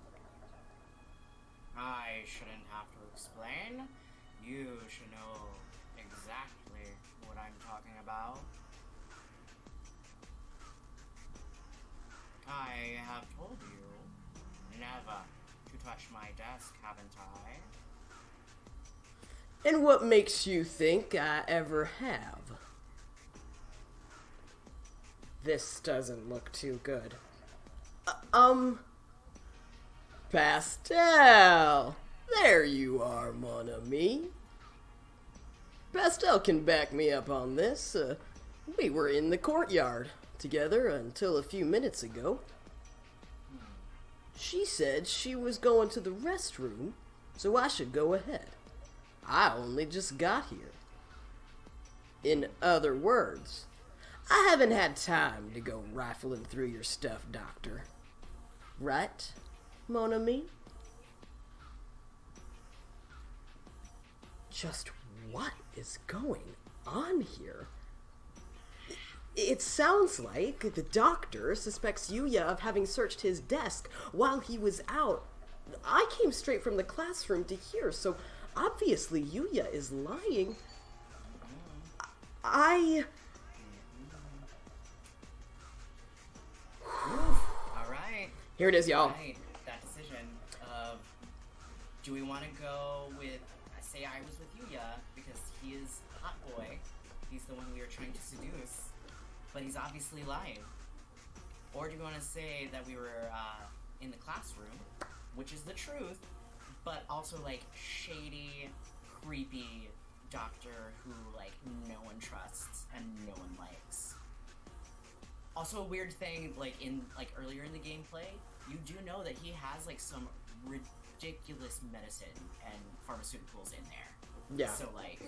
Speaker 12: I shouldn't have to explain. You should know exactly what I'm talking about. I have told you never to touch my desk, haven't I?
Speaker 13: And what makes you think I ever have? This doesn't look too good. Pastel! There you are, mon ami. Pastel can back me up on this. We were in the courtyard together until a few minutes ago. She said she was going to the restroom, so I should go ahead. I only just got here. In other words, I haven't had time to go rifling through your stuff, Doctor. Right, mon ami? Just what is going on here? It sounds like the doctor suspects Yuya of having searched his desk while he was out. I came straight from the classroom to here, so obviously Yuya is lying.
Speaker 12: Alright.
Speaker 13: Here it is, y'all.
Speaker 12: Right. That decision of, do we want to go with, say I was with Yuya, because he is a hot boy, he's the one we were trying to seduce, but he's obviously lying. Or do we want to say that we were in the classroom, which is the truth, but also like shady, creepy doctor who like no one trusts and no one likes. Also a weird thing, like in like earlier in the gameplay, you do know that he has like some ridiculous medicine and pharmaceuticals in there.
Speaker 13: Yeah.
Speaker 12: So like,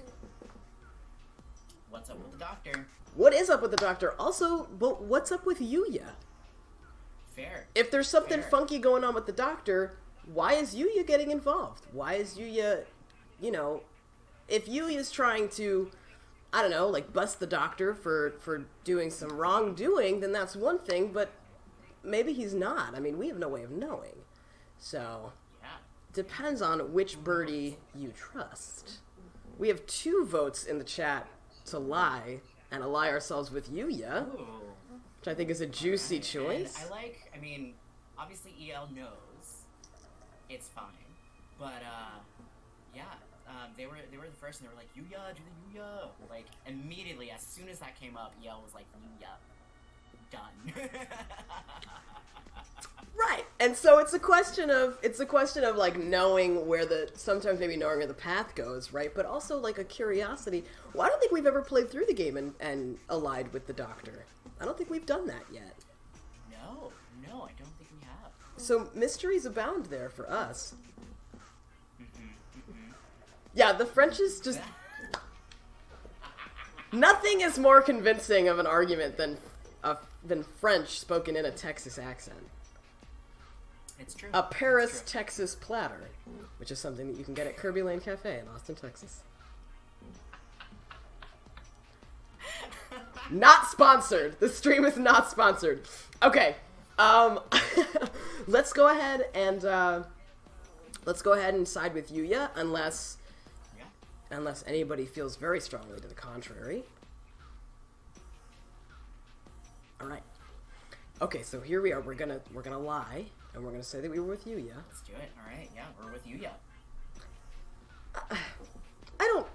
Speaker 12: what's up with the doctor?
Speaker 13: What is up with the doctor? Also, but what's up with Yuya?
Speaker 12: Fair.
Speaker 13: If there's something funky going on with the doctor, why is Yuya getting involved? Why is Yuya, you know, if Yuya's trying to, I don't know, like bust the doctor for doing some wrongdoing, then that's one thing, but maybe he's not. I mean, we have no way of knowing. So, depends on which birdie you trust. We have 2 votes in the chat to lie and ally ourselves with Yuya, which I think is a juicy choice.
Speaker 12: And I mean, obviously EL knows it's fine, but yeah, they were the first, and they were like, Yuya, do the Yuya. Like immediately, as soon as that came up, EL was like, Yuya, done.
Speaker 13: Right, and so it's a question of like knowing sometimes maybe knowing where the path goes, right? But also like a curiosity. Well, I don't think we've ever played through the game and allied with the doctor. I don't think we've done that yet.
Speaker 12: No, I don't think we have.
Speaker 13: So mysteries abound there for us. Yeah, the French is just nothing is more convincing of an argument than French spoken in a Texas accent.
Speaker 12: It's true.
Speaker 13: A Paris, Texas platter, which is something that you can get at Kirby Lane Cafe in Austin, Texas. Not sponsored. The stream is not sponsored. Okay. Let's go ahead and side with Yuya, unless anybody feels very strongly to the contrary. All right. Okay, so here we are. We're gonna lie, and we're gonna say that we were with Yuya.
Speaker 12: Let's do it. All right. Yeah, we're with Yuya.
Speaker 13: I don't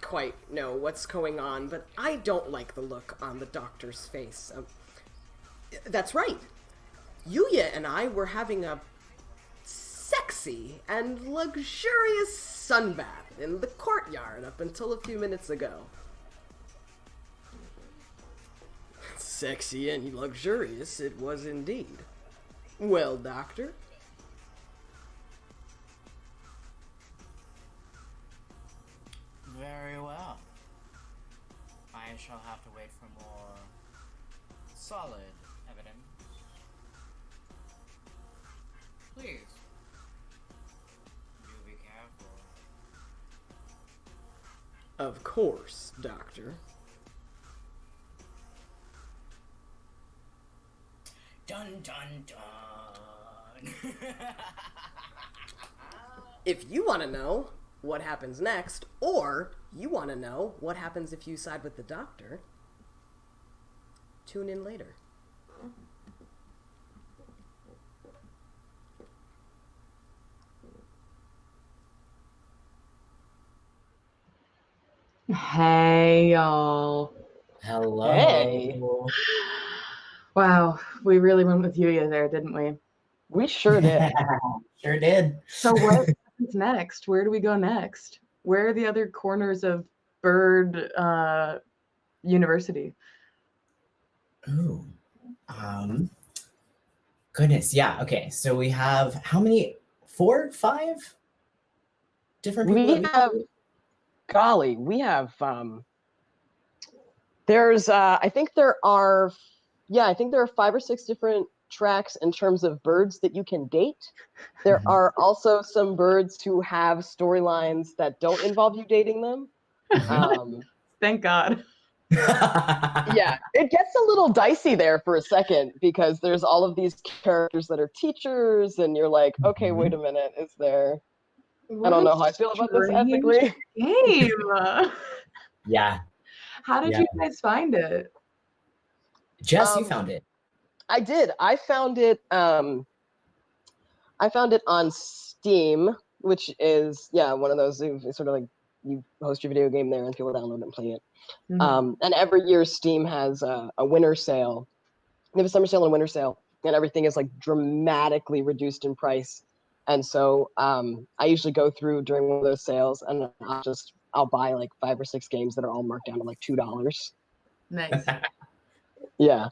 Speaker 13: quite know what's going on, but I don't like the look on the doctor's face. That's right. Yuya and I were having a sexy and luxurious sunbath in the courtyard up until a few minutes ago. Sexy and luxurious it was indeed. Well, Doctor?
Speaker 12: Very well. I shall have to wait for more solid evidence. Please. Do be careful.
Speaker 13: Of course, Doctor.
Speaker 12: Dun dun dun.
Speaker 13: If you want to know what happens next, or you want to know what happens if you side with the doctor, tune in later.
Speaker 1: Hey, y'all.
Speaker 14: Hello.
Speaker 1: Hey. Wow, we really went with Yuya there, didn't we?
Speaker 14: We sure did.
Speaker 12: Sure did.
Speaker 1: So what happens next? Where do we go next? Where are the other corners of Bird University?
Speaker 12: Ooh. Goodness, yeah. Okay, so we have how many? 4, 5 different people.
Speaker 14: We have, golly, we have. There's, I think there are 5 or 6 different tracks in terms of birds that you can date. There are also some birds who have storylines that don't involve you dating them.
Speaker 1: Thank God.
Speaker 14: Yeah, it gets a little dicey there for a second because there's all of these characters that are teachers, and you're like, okay, wait a minute, is there? I don't know how I feel about this ethically.
Speaker 1: Game.
Speaker 12: Yeah.
Speaker 1: How did you guys find it?
Speaker 12: Jess, you found it.
Speaker 14: I did. I found it on Steam, which is one of those sort of like you host your video game there and people download it and play it.
Speaker 1: Mm-hmm.
Speaker 14: And every year Steam has a winter sale. They have a summer sale and a winter sale, and everything is like dramatically reduced in price. And so I usually go through during one of those sales, and I'll buy like 5 or 6 games that are all marked down to like $2.
Speaker 1: Nice.
Speaker 14: Yeah.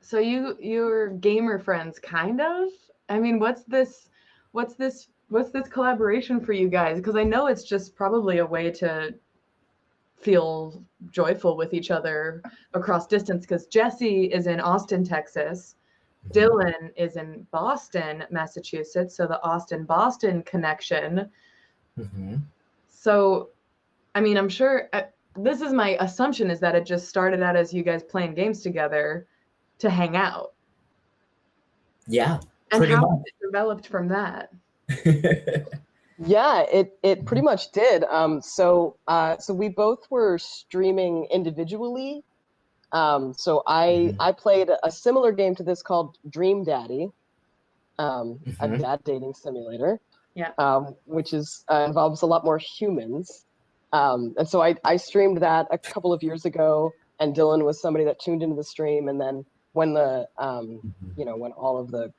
Speaker 1: So you're gamer friends, kind of? I mean, what's this collaboration for you guys? Because I know it's just probably a way to feel joyful with each other across distance, because Jesse is in Austin, Texas. Dillon is in Boston, Massachusetts. So the Austin-Boston connection.
Speaker 12: Mm-hmm.
Speaker 1: So, I mean, I'm sure this is my assumption, is that it just started out as you guys playing games together to hang out.
Speaker 12: Yeah.
Speaker 1: And how has it developed from that?
Speaker 14: Yeah, it pretty much did. So we both were streaming individually. So I played a similar game to this called Dream Daddy, a dad dating simulator.
Speaker 1: Yeah.
Speaker 14: Which is involves a lot more humans. And so I streamed that a couple of years ago, and Dillon was somebody that tuned into the stream. And then when the when all of the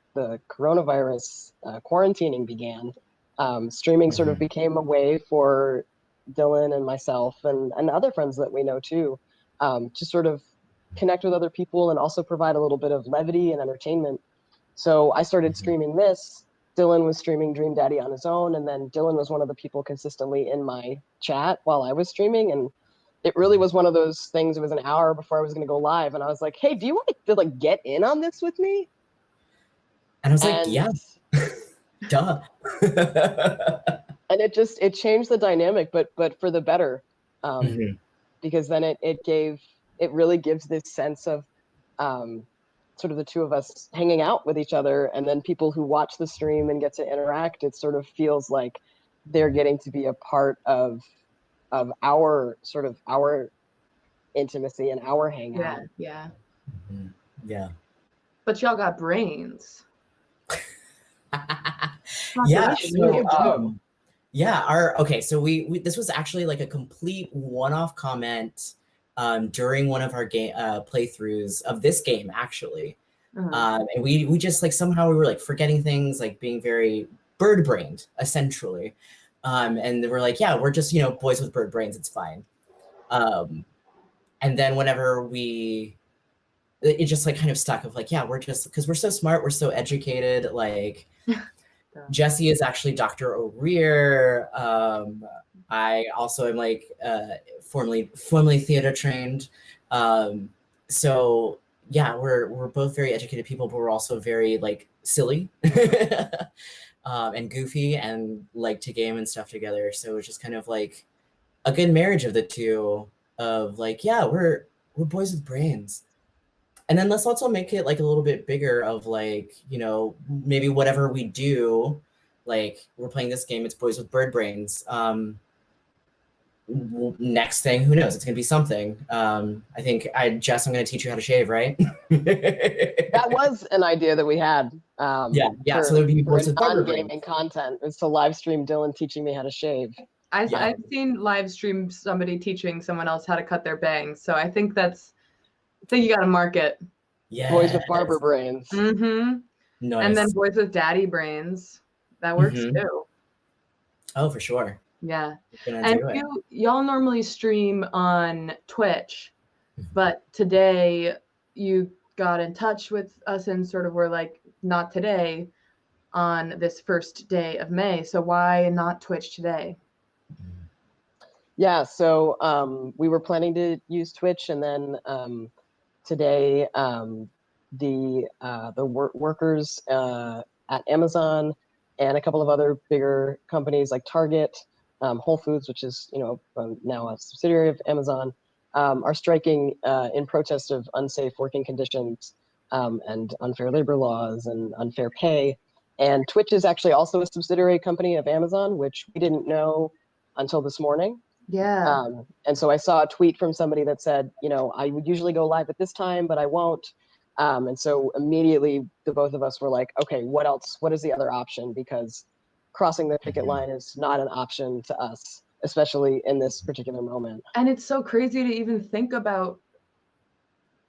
Speaker 14: coronavirus quarantining began, streaming sort of became a way for Dillon and myself and other friends that we know too, to sort of connect with other people and also provide a little bit of levity and entertainment. So I started streaming this. Dillon was streaming Dream Daddy on his own, and then Dillon was one of the people consistently in my chat while I was streaming, and it really was one of those things. It was an hour before I was going to go live, and I was like, "Hey, do you want to like get in on this with me?"
Speaker 12: And I was like, "Yeah, duh."
Speaker 14: And it changed the dynamic, but for the better, because then it really gives this sense of sort of the two of us hanging out with each other, and then people who watch the stream and get to interact, it sort of feels like they're getting to be a part of our sort of our intimacy and our hangout.
Speaker 1: Yeah.
Speaker 12: Yeah.
Speaker 1: But y'all got brains.
Speaker 12: Yeah. So, so we this was actually like a complete one-off comment during one of our game playthroughs of this game, actually. And we just like somehow we were like forgetting things, like being very bird-brained, essentially. And we're like, yeah, we're just, boys with bird brains, it's fine. And then whenever it just like kind of stuck of like, yeah, we're just, because we're so smart, we're so educated, like Jesse is actually Dr. O'Rear. I also am like formerly theater trained. So yeah, we're both very educated people, but we're also very like silly and goofy and like to game and stuff together. So it's just kind of like a good marriage of the two of like, yeah, we're boys with brains. And then let's also make it like a little bit bigger of like, maybe whatever we do, like we're playing this game, it's boys with bird brains. Next thing, who knows? It's gonna be something. I think Jess, I'm gonna teach you how to shave, right?
Speaker 14: That was an idea that we had.
Speaker 12: Yeah. So there'd be boys with
Speaker 14: non-gaming content. It's to live stream Dillon teaching me how to shave.
Speaker 1: I've seen live stream somebody teaching someone else how to cut their bangs. So I think you got to market.
Speaker 14: Boys with barber brains.
Speaker 1: Mm-hmm.
Speaker 12: Nice.
Speaker 1: And then boys with daddy brains. That works
Speaker 12: Mhm.
Speaker 1: too.
Speaker 12: Oh, for sure.
Speaker 1: Yeah.
Speaker 12: We're gonna
Speaker 1: And
Speaker 12: do it.
Speaker 1: y'all normally stream on Twitch, but today you got in touch with us and sort of were like, not today on this first day of May. So why not Twitch today?
Speaker 14: Yeah, so we were planning to use Twitch, and then today the workers at Amazon and a couple of other bigger companies like Target, Whole Foods, which is now a subsidiary of Amazon, are striking in protest of unsafe working conditions and unfair labor laws and unfair pay. And Twitch is actually also a subsidiary company of Amazon, which we didn't know until this morning.
Speaker 1: Yeah.
Speaker 14: And so I saw a tweet from somebody that said, I would usually go live at this time, but I won't. And so immediately the both of us were like, okay, what else? What is the other option? Because crossing the picket line is not an option to us, especially in this particular moment.
Speaker 1: And it's so crazy to even think about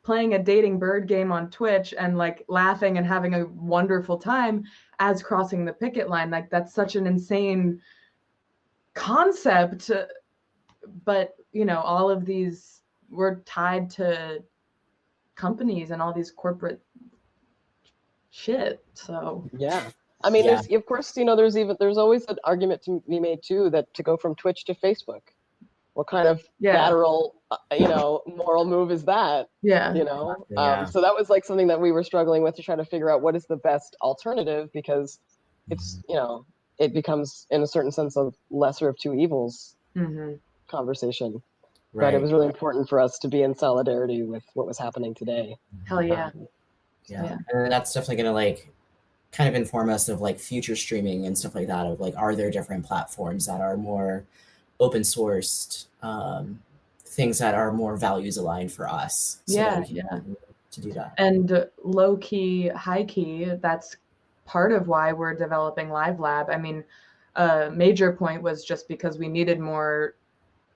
Speaker 1: playing a dating bird game on Twitch and like laughing and having a wonderful time as crossing the picket line. Like that's such an insane concept. But all of these, we're tied to companies and all these corporate shit. So
Speaker 14: yeah, I mean, there's of course, there's always an argument to be made too that to go from Twitch to Facebook, what kind of lateral, moral move is that?
Speaker 1: Yeah.
Speaker 14: So that was like something that we were struggling with to try to figure out what is the best alternative, because it's it becomes in a certain sense a lesser of two evils conversation.
Speaker 12: Right.
Speaker 14: But it was really important for us to be in solidarity with what was happening today.
Speaker 1: Hell yeah.
Speaker 12: Yeah. And that's definitely going to like kind of inform us of like future streaming and stuff like that, of like, are there different platforms that are more open sourced, things that are more values aligned for us, so that we can to do that.
Speaker 1: And low key, high key, that's part of why we're developing LiveLab. I mean, a major point was just because we needed more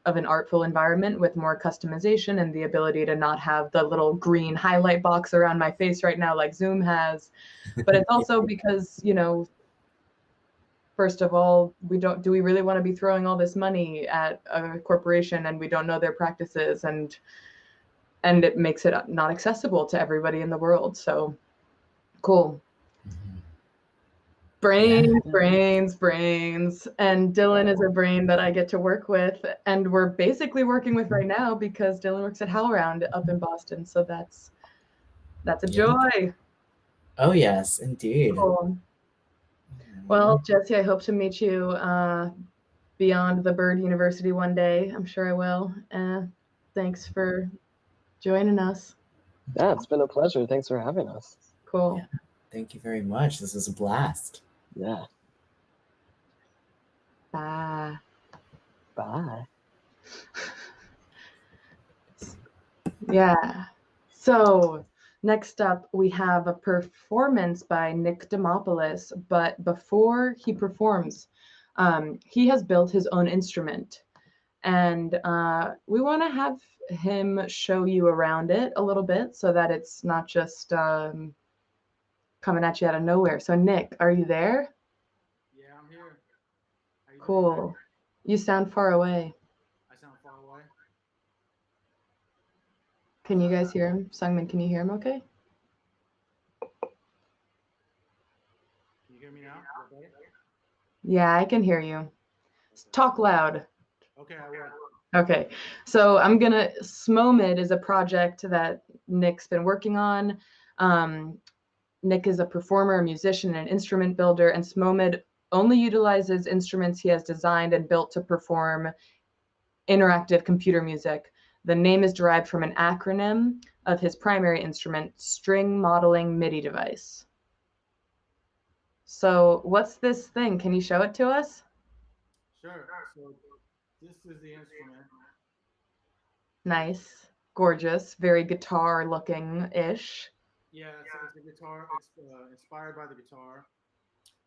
Speaker 1: of an artful environment with more customization and the ability to not have the little green highlight box around my face right now like Zoom has. But it's also because, first of all, do we really want to be throwing all this money at a corporation and we don't know their practices, and it makes it not accessible to everybody in the world. So cool. Brains. And Dillon is a brain that I get to work with, and we're basically working with right now because Dillon works at HowlRound up in Boston. So that's a joy.
Speaker 12: Oh yes, indeed.
Speaker 1: Cool. Well, Jesse, I hope to meet you beyond the Bird University one day. I'm sure I will. Thanks for joining us.
Speaker 14: Yeah, it's been a pleasure. Thanks for having us.
Speaker 1: Cool.
Speaker 12: Yeah. Thank you very much. This was a blast.
Speaker 14: Yeah.
Speaker 1: Bye.
Speaker 14: Bye.
Speaker 1: Yeah. So next up, we have a performance by Nick Demopoulos. But before he performs, he has built his own instrument. And we want to have him show you around it a little bit so that it's not just coming at you out of nowhere. So Nick, are you there?
Speaker 15: Yeah, I'm here.
Speaker 1: Cool. You sound far away.
Speaker 15: I sound far away.
Speaker 1: Can you guys hear him? Sungmin, can you hear him okay?
Speaker 15: Can you hear me now? Is that better?
Speaker 1: Yeah, I can hear you. Talk loud.
Speaker 15: Okay, I will.
Speaker 1: Okay, so I'm gonna, Smomid is a project that Nick's been working on. Nick is a performer, a musician, and an instrument builder, and Smomid only utilizes instruments he has designed and built to perform interactive computer music. The name is derived from an acronym of his primary instrument, String Modeling MIDI Device. So what's this thing? Can you show it to us?
Speaker 15: Sure. So this is the instrument.
Speaker 1: Nice, gorgeous, very guitar looking-ish.
Speaker 15: Yeah, so it's a guitar. It's inspired by the guitar,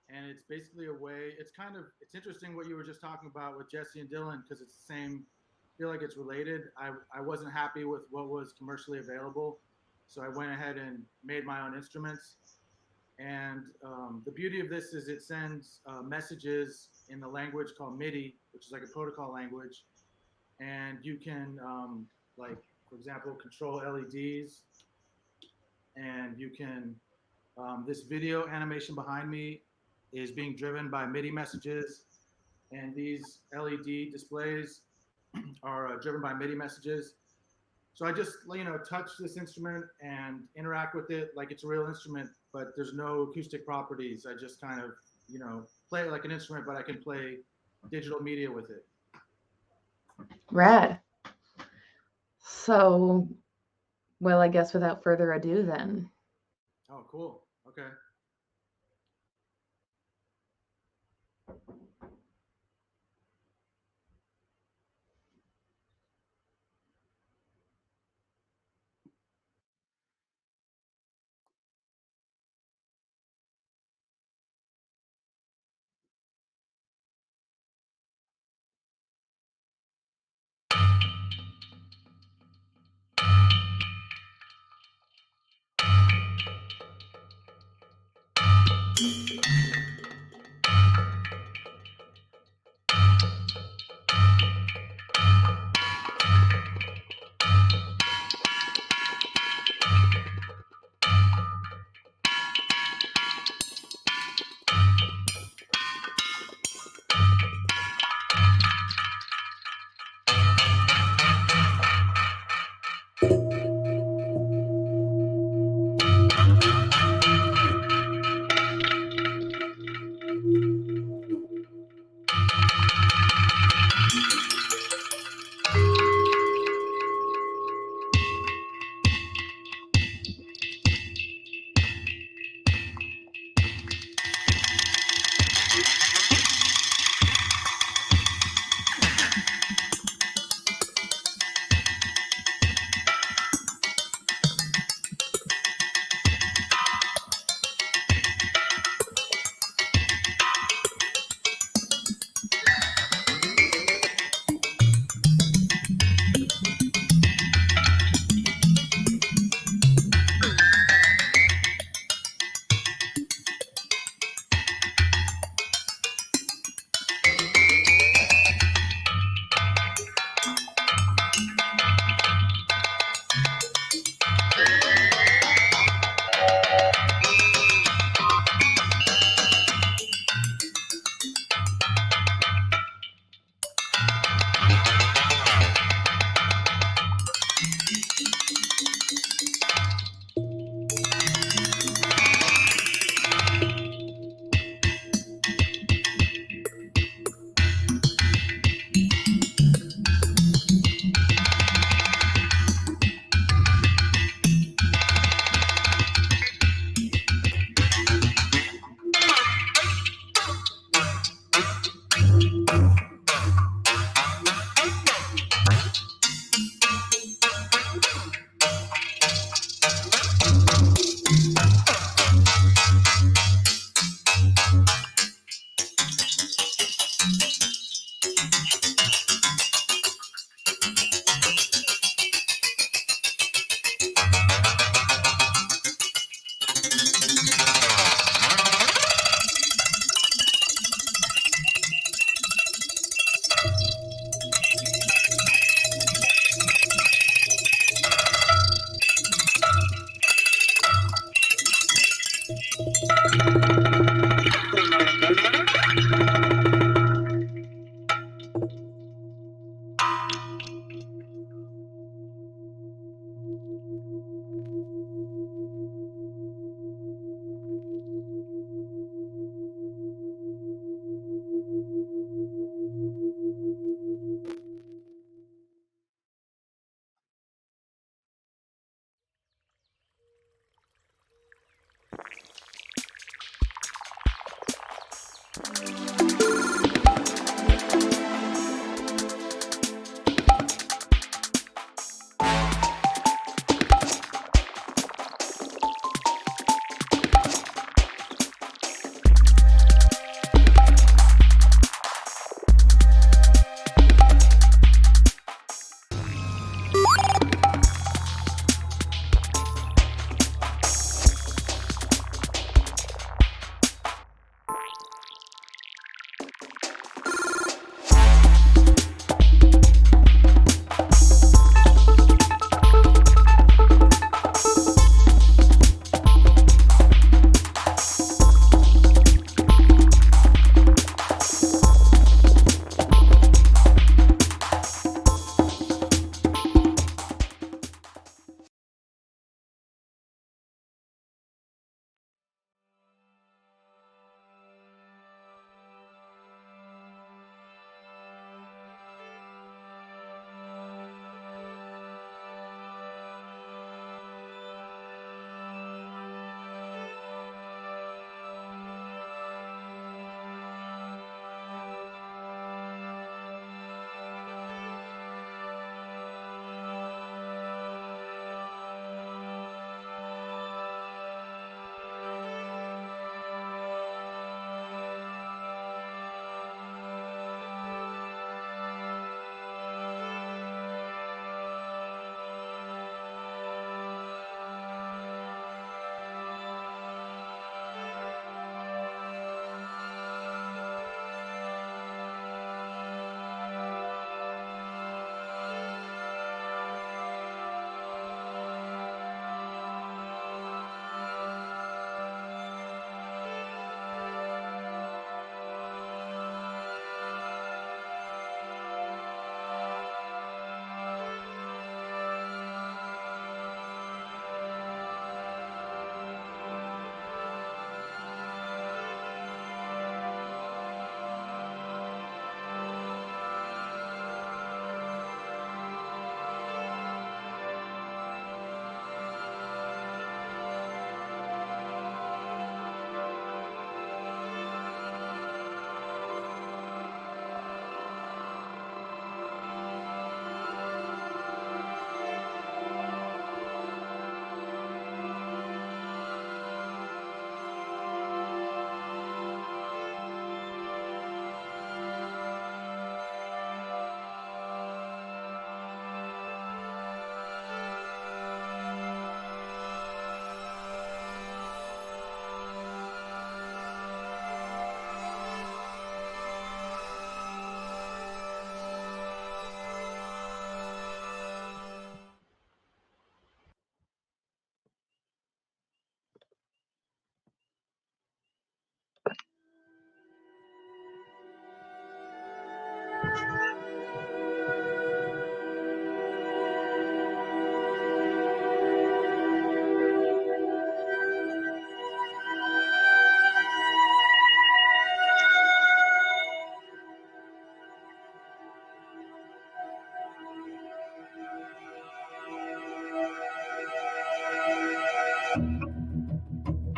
Speaker 15: and it's basically a way. It's interesting what you were just talking about with Jesse and Dillon, because it's the same. I feel like it's related. I wasn't happy with what was commercially available, So I went ahead and made my own instruments. And the beauty of this is it sends messages in the language called MIDI, which is like a protocol language. And you can, like, for example, control LEDs. And you can, this video animation behind me is being driven by MIDI messages. And these LED displays are driven by MIDI messages. So I just, touch this instrument and interact with it like it's a real instrument, but there's no acoustic properties. I just kind of, play it like an instrument, but I can play digital media with it.
Speaker 1: Rad. So, well, I guess without further ado then.
Speaker 15: Oh, cool. Okay.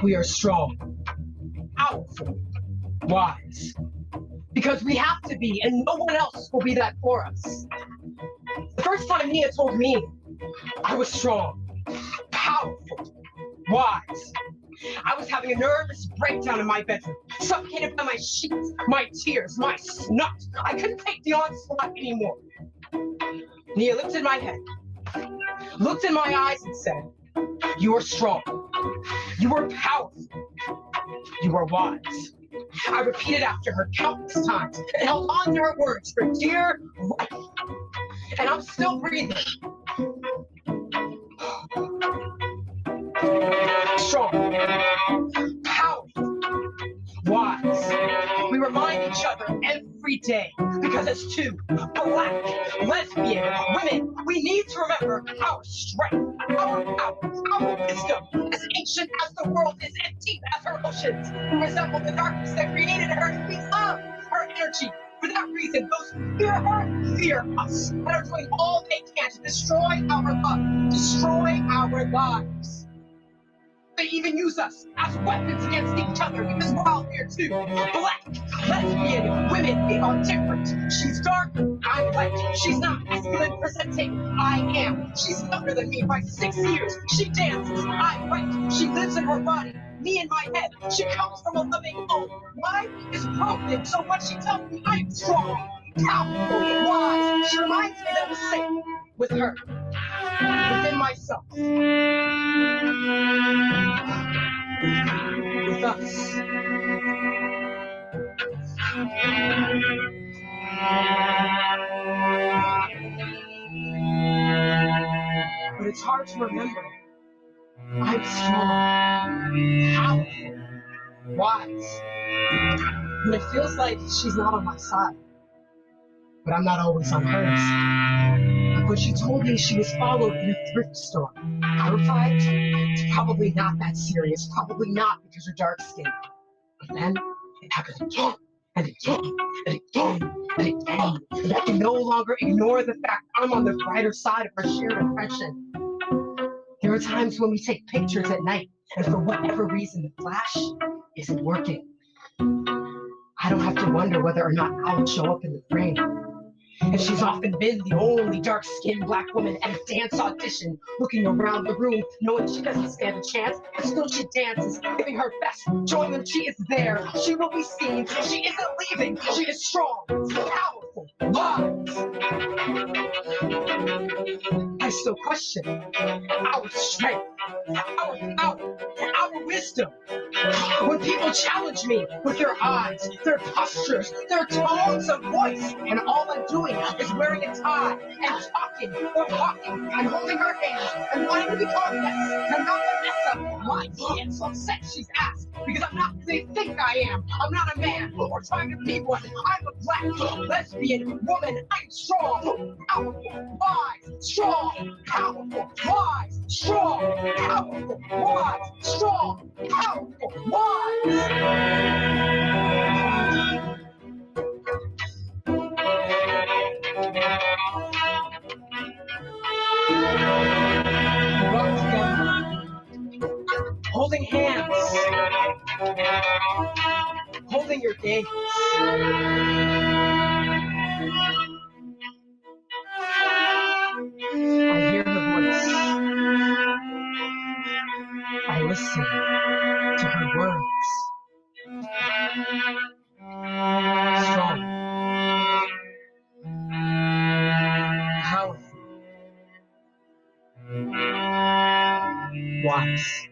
Speaker 16: We are strong, powerful, wise. Because we have to be, and no one else will be that for us. The first time Nia told me I was strong, powerful, wise, I was having a nervous breakdown in my bedroom, suffocated by my sheets, my tears, my snot. I couldn't take the onslaught anymore. Nia lifted my head, looked in my eyes and said, "You are strong. You are powerful. You are wise." I repeated after her countless times and held on to her words for dear life. And I'm still breathing. Strong, powerful, wise. We remind each other every day because as two Black, lesbian women, we need to remember our strength, our power, our wisdom. As ancient as the world is, as deep as her oceans, we resemble the darkness that created her, and we love her energy. For that reason, those who fear her fear us and are doing all they can to destroy our love, destroy our lives. They even use us as weapons against each other because while we're two Black, lesbian women, we are different. She's dark, I'm light. She's not masculine presenting, I am. She's younger than me by 6 years. She dances, I write. She lives in her body, me in my head. She comes from a loving home. Mine is broken, so when she tells me I'm strong, powerful, wise, she reminds me that I'm safe with her, within myself. With us. But it's hard to remember. I'm strong, powerful, wise. And it feels like she's not on my side. But I'm not always on hers. Like when she told me she was followed in a thrift store, I replied, it's probably not that serious, probably not because you're dark skinned. But then it happened again, and again, and again, and again. And I can no longer ignore the fact I'm on the brighter side of our shared oppression. There are times when we take pictures at night, and for whatever reason, the flash isn't working. I don't have to wonder whether or not I'll show up in the frame. And she's often been the only dark-skinned Black woman at a dance audition, looking around the room, knowing she doesn't stand a chance, but still she dances, giving her best, showing them she is there. She will be seen, she isn't leaving, she is strong, powerful, wise. I still question our strength, our power, our wisdom. When people challenge me with their eyes, their postures, their tones of voice, and all I'm doing is wearing a tie and talking or walking and holding her hand and wanting to be confident and not Vanessa, why she is so upset she's asked because I'm not who they think I am. I'm not a man or trying to be one. I'm a Black, lesbian woman. I'm strong, powerful, wise, strong, powerful, wise, strong, powerful, wise, strong, powerful, wise. Walk together, holding hands, holding your gaze. I hear her voice. I listen to her words. Strong, powerful, wise.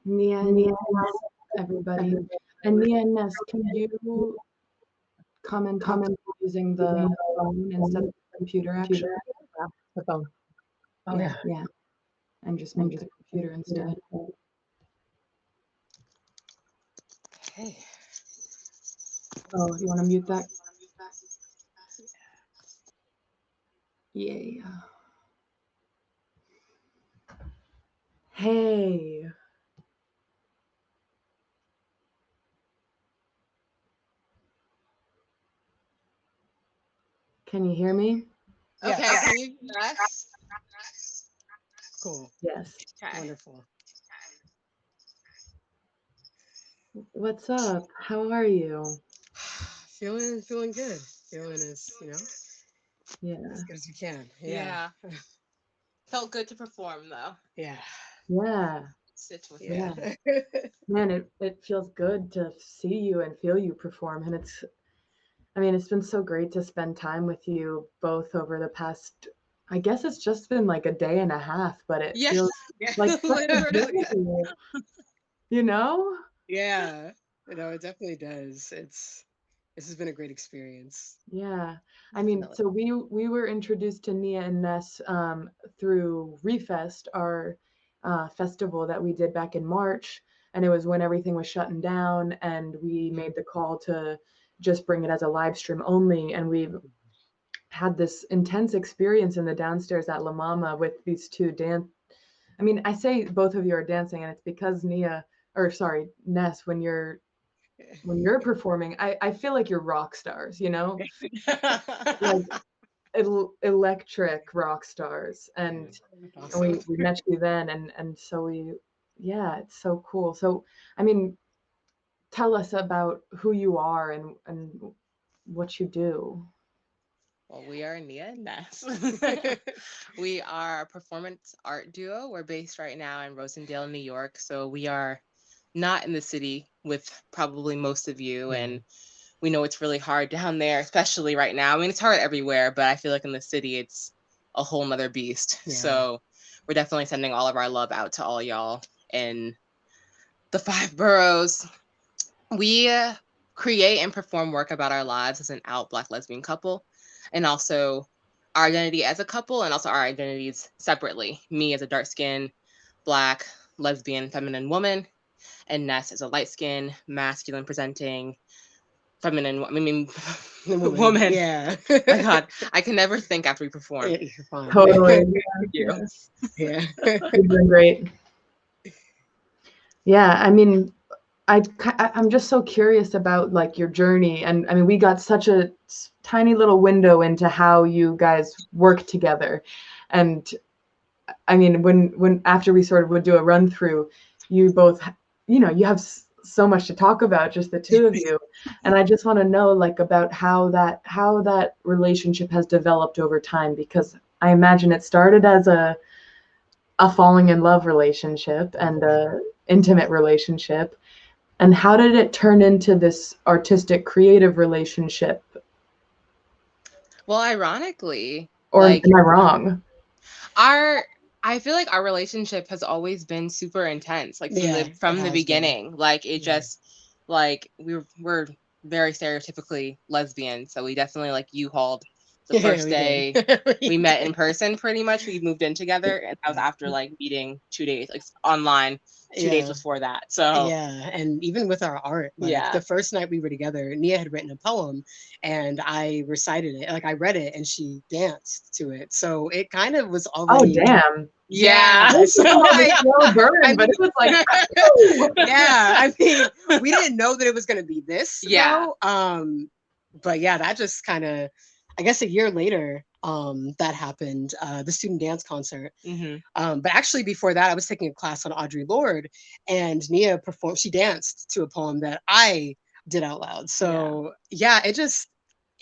Speaker 1: Nia Ness, everybody. And Nia Ness, can you comment using the phone instead of the computer, actually?
Speaker 17: The phone. Oh,
Speaker 1: Yeah, yeah. And just make the computer instead.
Speaker 17: Okay.
Speaker 1: Oh, you want to mute that? Yeah. Hey. Can you hear me?
Speaker 17: Okay, can you hear us? Cool.
Speaker 1: Yes.
Speaker 17: Okay. Wonderful.
Speaker 1: What's up? How are you?
Speaker 17: Feeling good. Feeling as,
Speaker 1: Yeah.
Speaker 17: as good as you can.
Speaker 18: Yeah. Felt good to perform though.
Speaker 17: Yeah.
Speaker 1: Yeah.
Speaker 18: Sit with
Speaker 1: Yeah.
Speaker 18: it.
Speaker 1: Man, it feels good to see you and feel you perform. And it's been so great to spend time with you both over the past, I guess it's just been like a day and a half, but it feels like such a
Speaker 17: Literally.
Speaker 1: journey, you know?
Speaker 17: Yeah. It definitely does. This has been a great experience.
Speaker 1: Yeah. So we were introduced to Nia Ness through Refest, our festival that we did back in March. And it was when everything was shutting down, and we made the call to just bring it as a live stream only. And we had this intense experience in the downstairs at La Mama with these two I say both of you are dancing, and it's because Ness, when you're performing, I feel like you're rock stars, like electric rock stars. And
Speaker 17: Awesome.
Speaker 1: we met you then, and so it's so cool. So tell us about who you are and what you do.
Speaker 18: Well, we are Nia Ness. We are a performance art duo. We're based right now in Rosendale, New York. So we are not in the city with probably most of you. And we know it's really hard down there, especially right now. It's hard everywhere, but I feel like in the city, it's a whole nother beast.
Speaker 17: Yeah.
Speaker 18: So we're definitely sending all of our love out to all y'all in the 5 boroughs. We create and perform work about our lives as an out Black lesbian couple, and also our identity as a couple, and also our identities separately. Me as a dark-skinned Black lesbian feminine woman, and Ness as a light-skinned masculine presenting feminine woman.
Speaker 17: Yeah.
Speaker 18: My God, I can never think after we perform.
Speaker 17: You're fine.
Speaker 1: Totally.
Speaker 18: Thank you.
Speaker 17: Yeah.
Speaker 1: You're doing great. Yeah, I'm just so curious about like your journey, and we got such a tiny little window into how you guys work together. And when after we sort of would do a run through, you both, you have so much to talk about, just the two of you. And I just want to know like about how that relationship has developed over time, because I imagine it started as a falling in love relationship and a intimate relationship. And how did it turn into this artistic creative relationship?
Speaker 18: Well, ironically,
Speaker 1: Or am I wrong?
Speaker 18: I feel like our relationship has always been super intense, like from the beginning. Been. Like it just like we're very stereotypically lesbian, so we definitely like U-hauled the first day we met in person. Pretty much, we moved in together, and that was after like meeting 2 days, like online. 2 days before that. So
Speaker 17: yeah, and even with our art, like the first night we were together, Nia had written a poem, and I recited it. Like I read it, and she danced to it. So it kind of was already.
Speaker 1: Oh damn!
Speaker 17: Yeah, so
Speaker 1: like, but it was like,
Speaker 17: yeah. We didn't know that it was going to be this.
Speaker 18: Yeah.
Speaker 17: Though. But yeah, that just kind of, I guess, a year later. That happened, the student dance concert.
Speaker 18: Mm-hmm.
Speaker 17: But actually before that, I was taking a class on Audre Lorde, and Nia performed, she danced to a poem that I did out loud. So yeah, I guess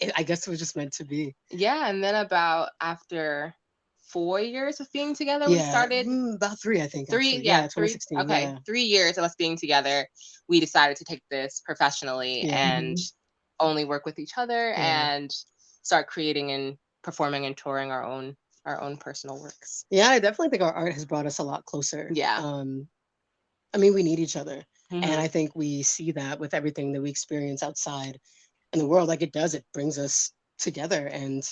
Speaker 17: it was just meant to be.
Speaker 18: Yeah, and then after 4 years of being together, we started
Speaker 17: about 3, I think.
Speaker 18: 3,
Speaker 17: actually.
Speaker 18: yeah,
Speaker 17: 2016.
Speaker 18: Okay,
Speaker 17: yeah.
Speaker 18: 3 years of us being together, we decided to take this professionally and only work with each other and start creating and performing and touring our own personal works.
Speaker 17: Yeah, I definitely think our art has brought us a lot closer.
Speaker 18: Yeah.
Speaker 17: I mean, we need each other.
Speaker 13: Mm-hmm.
Speaker 17: And I think we see that with everything that we experience outside in the world. Like it brings us together. And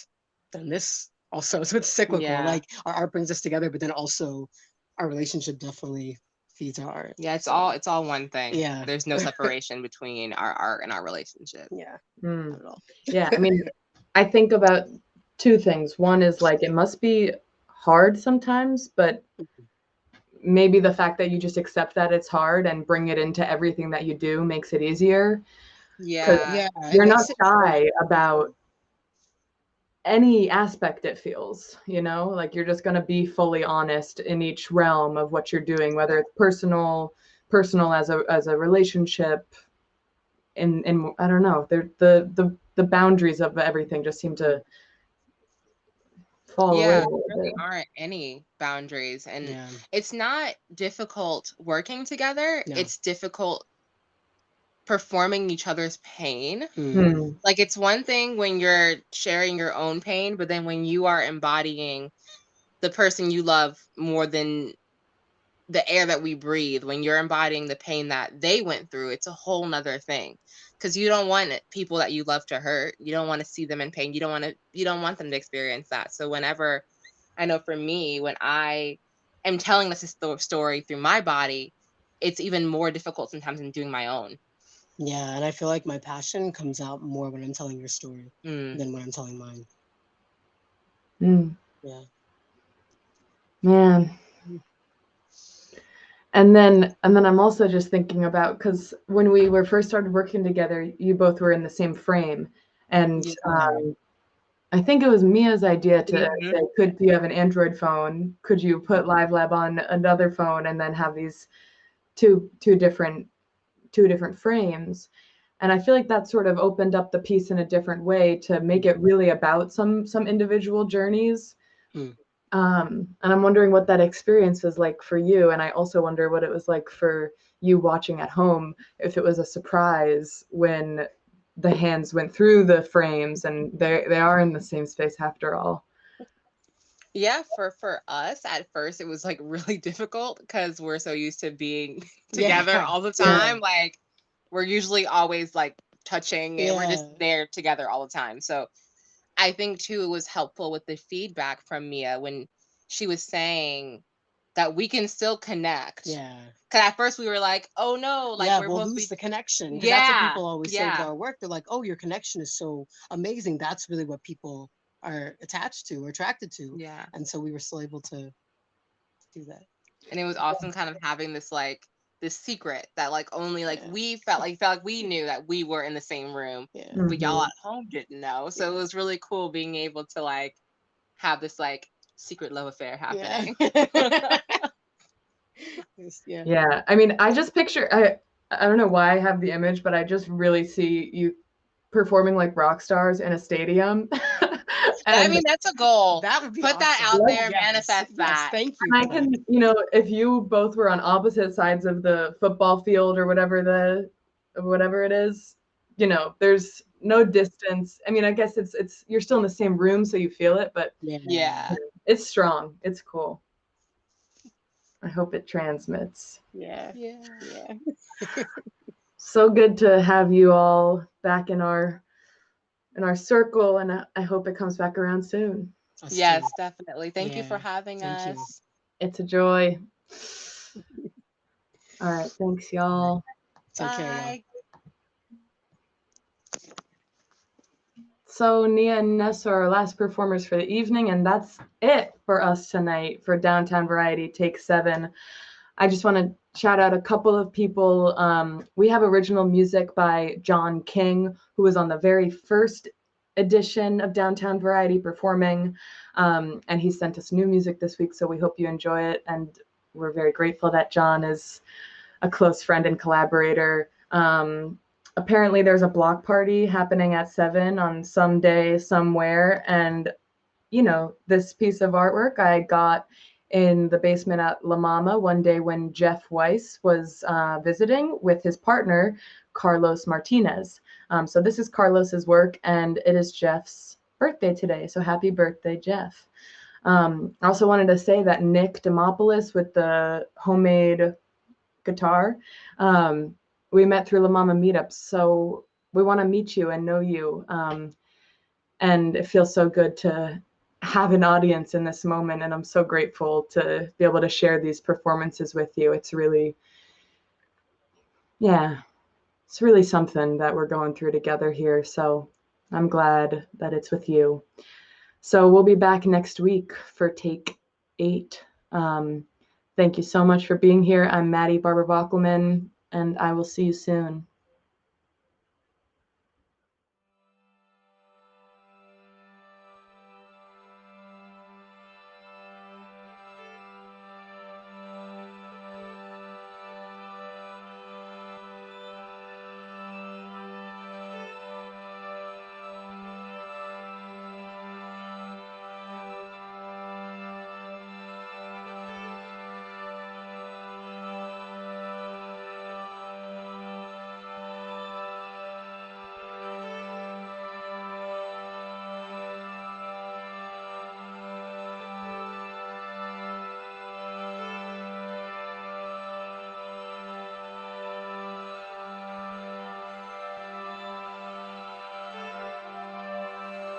Speaker 17: then this also, so it's cyclical.
Speaker 18: Yeah.
Speaker 17: Like our art brings us together, but then also our relationship definitely feeds our art.
Speaker 18: Yeah, it's all one thing.
Speaker 17: Yeah.
Speaker 18: There's no separation between our art and our relationship.
Speaker 17: Yeah.
Speaker 1: Not at all. Yeah. I mean, I think about two things. One is like, it must be hard sometimes, but maybe the fact that you just accept that it's hard and bring it into everything that you do makes it easier.
Speaker 18: Yeah.
Speaker 1: You're not shy about any aspect it feels, you know, like you're just going to be fully honest in each realm of what you're doing, whether it's personal as a relationship, in I don't know, the boundaries of everything just seem to fall away.
Speaker 18: There really aren't any boundaries, and it's not difficult working together.
Speaker 17: No.
Speaker 18: It's difficult performing each other's pain.
Speaker 1: Hmm.
Speaker 18: Like it's one thing when you're sharing your own pain, but then when you are embodying the person you love more than the air that we breathe, when you're embodying the pain that they went through, it's a whole nother thing. Because you don't want people that you love to hurt. You don't want to see them in pain. You don't want them to experience that. So whenever, I know for me, when I am telling this story through my body, it's even more difficult sometimes than doing my own.
Speaker 17: Yeah, and I feel like my passion comes out more when I'm telling your story than when I'm telling mine. Yeah.
Speaker 1: Man. And then I'm also just thinking about, because when we were first started working together, you both were in the same frame, and I think it was Mia's idea to say, do you have an Android phone? Could you put LiveLab on another phone and then have these two different frames? And I feel like that sort of opened up the piece in a different way to make it really about some individual journeys. And I'm wondering what that experience was like for you. And I also wonder what it was like for you watching at home, if it was a surprise when the hands went through the frames and they are in the same space after all.
Speaker 18: Yeah, for us at first it was like really difficult because we're so used to being together all the time. Like we're usually always like touching and we're just there together all the time. So I think too it was helpful with the feedback from Mia when she was saying that we can still connect.
Speaker 17: Yeah.
Speaker 18: Because at first we were like, oh no, like
Speaker 17: we'll lose the connection.
Speaker 18: Yeah.
Speaker 17: That's what people always say with our work. They're like, oh, your connection is so amazing. That's really what people are attached to or attracted to.
Speaker 18: Yeah.
Speaker 17: And so we were still able to do that.
Speaker 18: And it was awesome kind of having this like this secret that like only like we felt like we knew that we were in the same room, but y'all at home didn't know. So it was really cool being able to like have this like secret love affair happening.
Speaker 1: Yeah. I mean, I just picture, I don't know why I have the image, but I just really see you performing like rock stars in a stadium.
Speaker 18: I mean, that's a goal.
Speaker 17: That would be
Speaker 18: Put that out there, manifest that.
Speaker 17: Thank you.
Speaker 1: And I can, if you both were on opposite sides of the football field or whatever it is, there's no distance. I mean, I guess it's you're still in the same room, so you feel it, but
Speaker 18: yeah,
Speaker 1: it's strong. It's cool. I hope it transmits.
Speaker 17: Yeah.
Speaker 1: So good to have you all back in our circle, and I hope it comes back around soon.
Speaker 18: Yes, definitely. Thank you for having us.
Speaker 1: It's a joy. All right, thanks, y'all.
Speaker 17: Take care, y'all.
Speaker 1: So Nia and Ness are our last performers for the evening, and that's it for us tonight for Downtown Variety Take 7. I just want to shout out a couple of people. We have original music by John King, who was on the very first edition of Downtown Variety performing, and he sent us new music this week, so we hope you enjoy it, and we're very grateful that John is a close friend and collaborator. Apparently there's a block party happening at 7 on some day somewhere, and this piece of artwork I got in the basement at La Mama one day when Jeff Weiss was visiting with his partner, Carlos Martinez. So this is Carlos's work, and it is Jeff's birthday today. So happy birthday, Jeff. I also wanted to say that Nick Demopoulos with the homemade guitar. We met through La Mama meetups, so we want to meet you and know you. And it feels so good to have an audience in this moment, and I'm so grateful to be able to share these performances with you. It's really, it's really something that we're going through together here. So I'm glad that it's with you. So we'll be back next week for take 8. Thank you so much for being here. I'm Mattie Barber-Bockelman, and I will see you soon.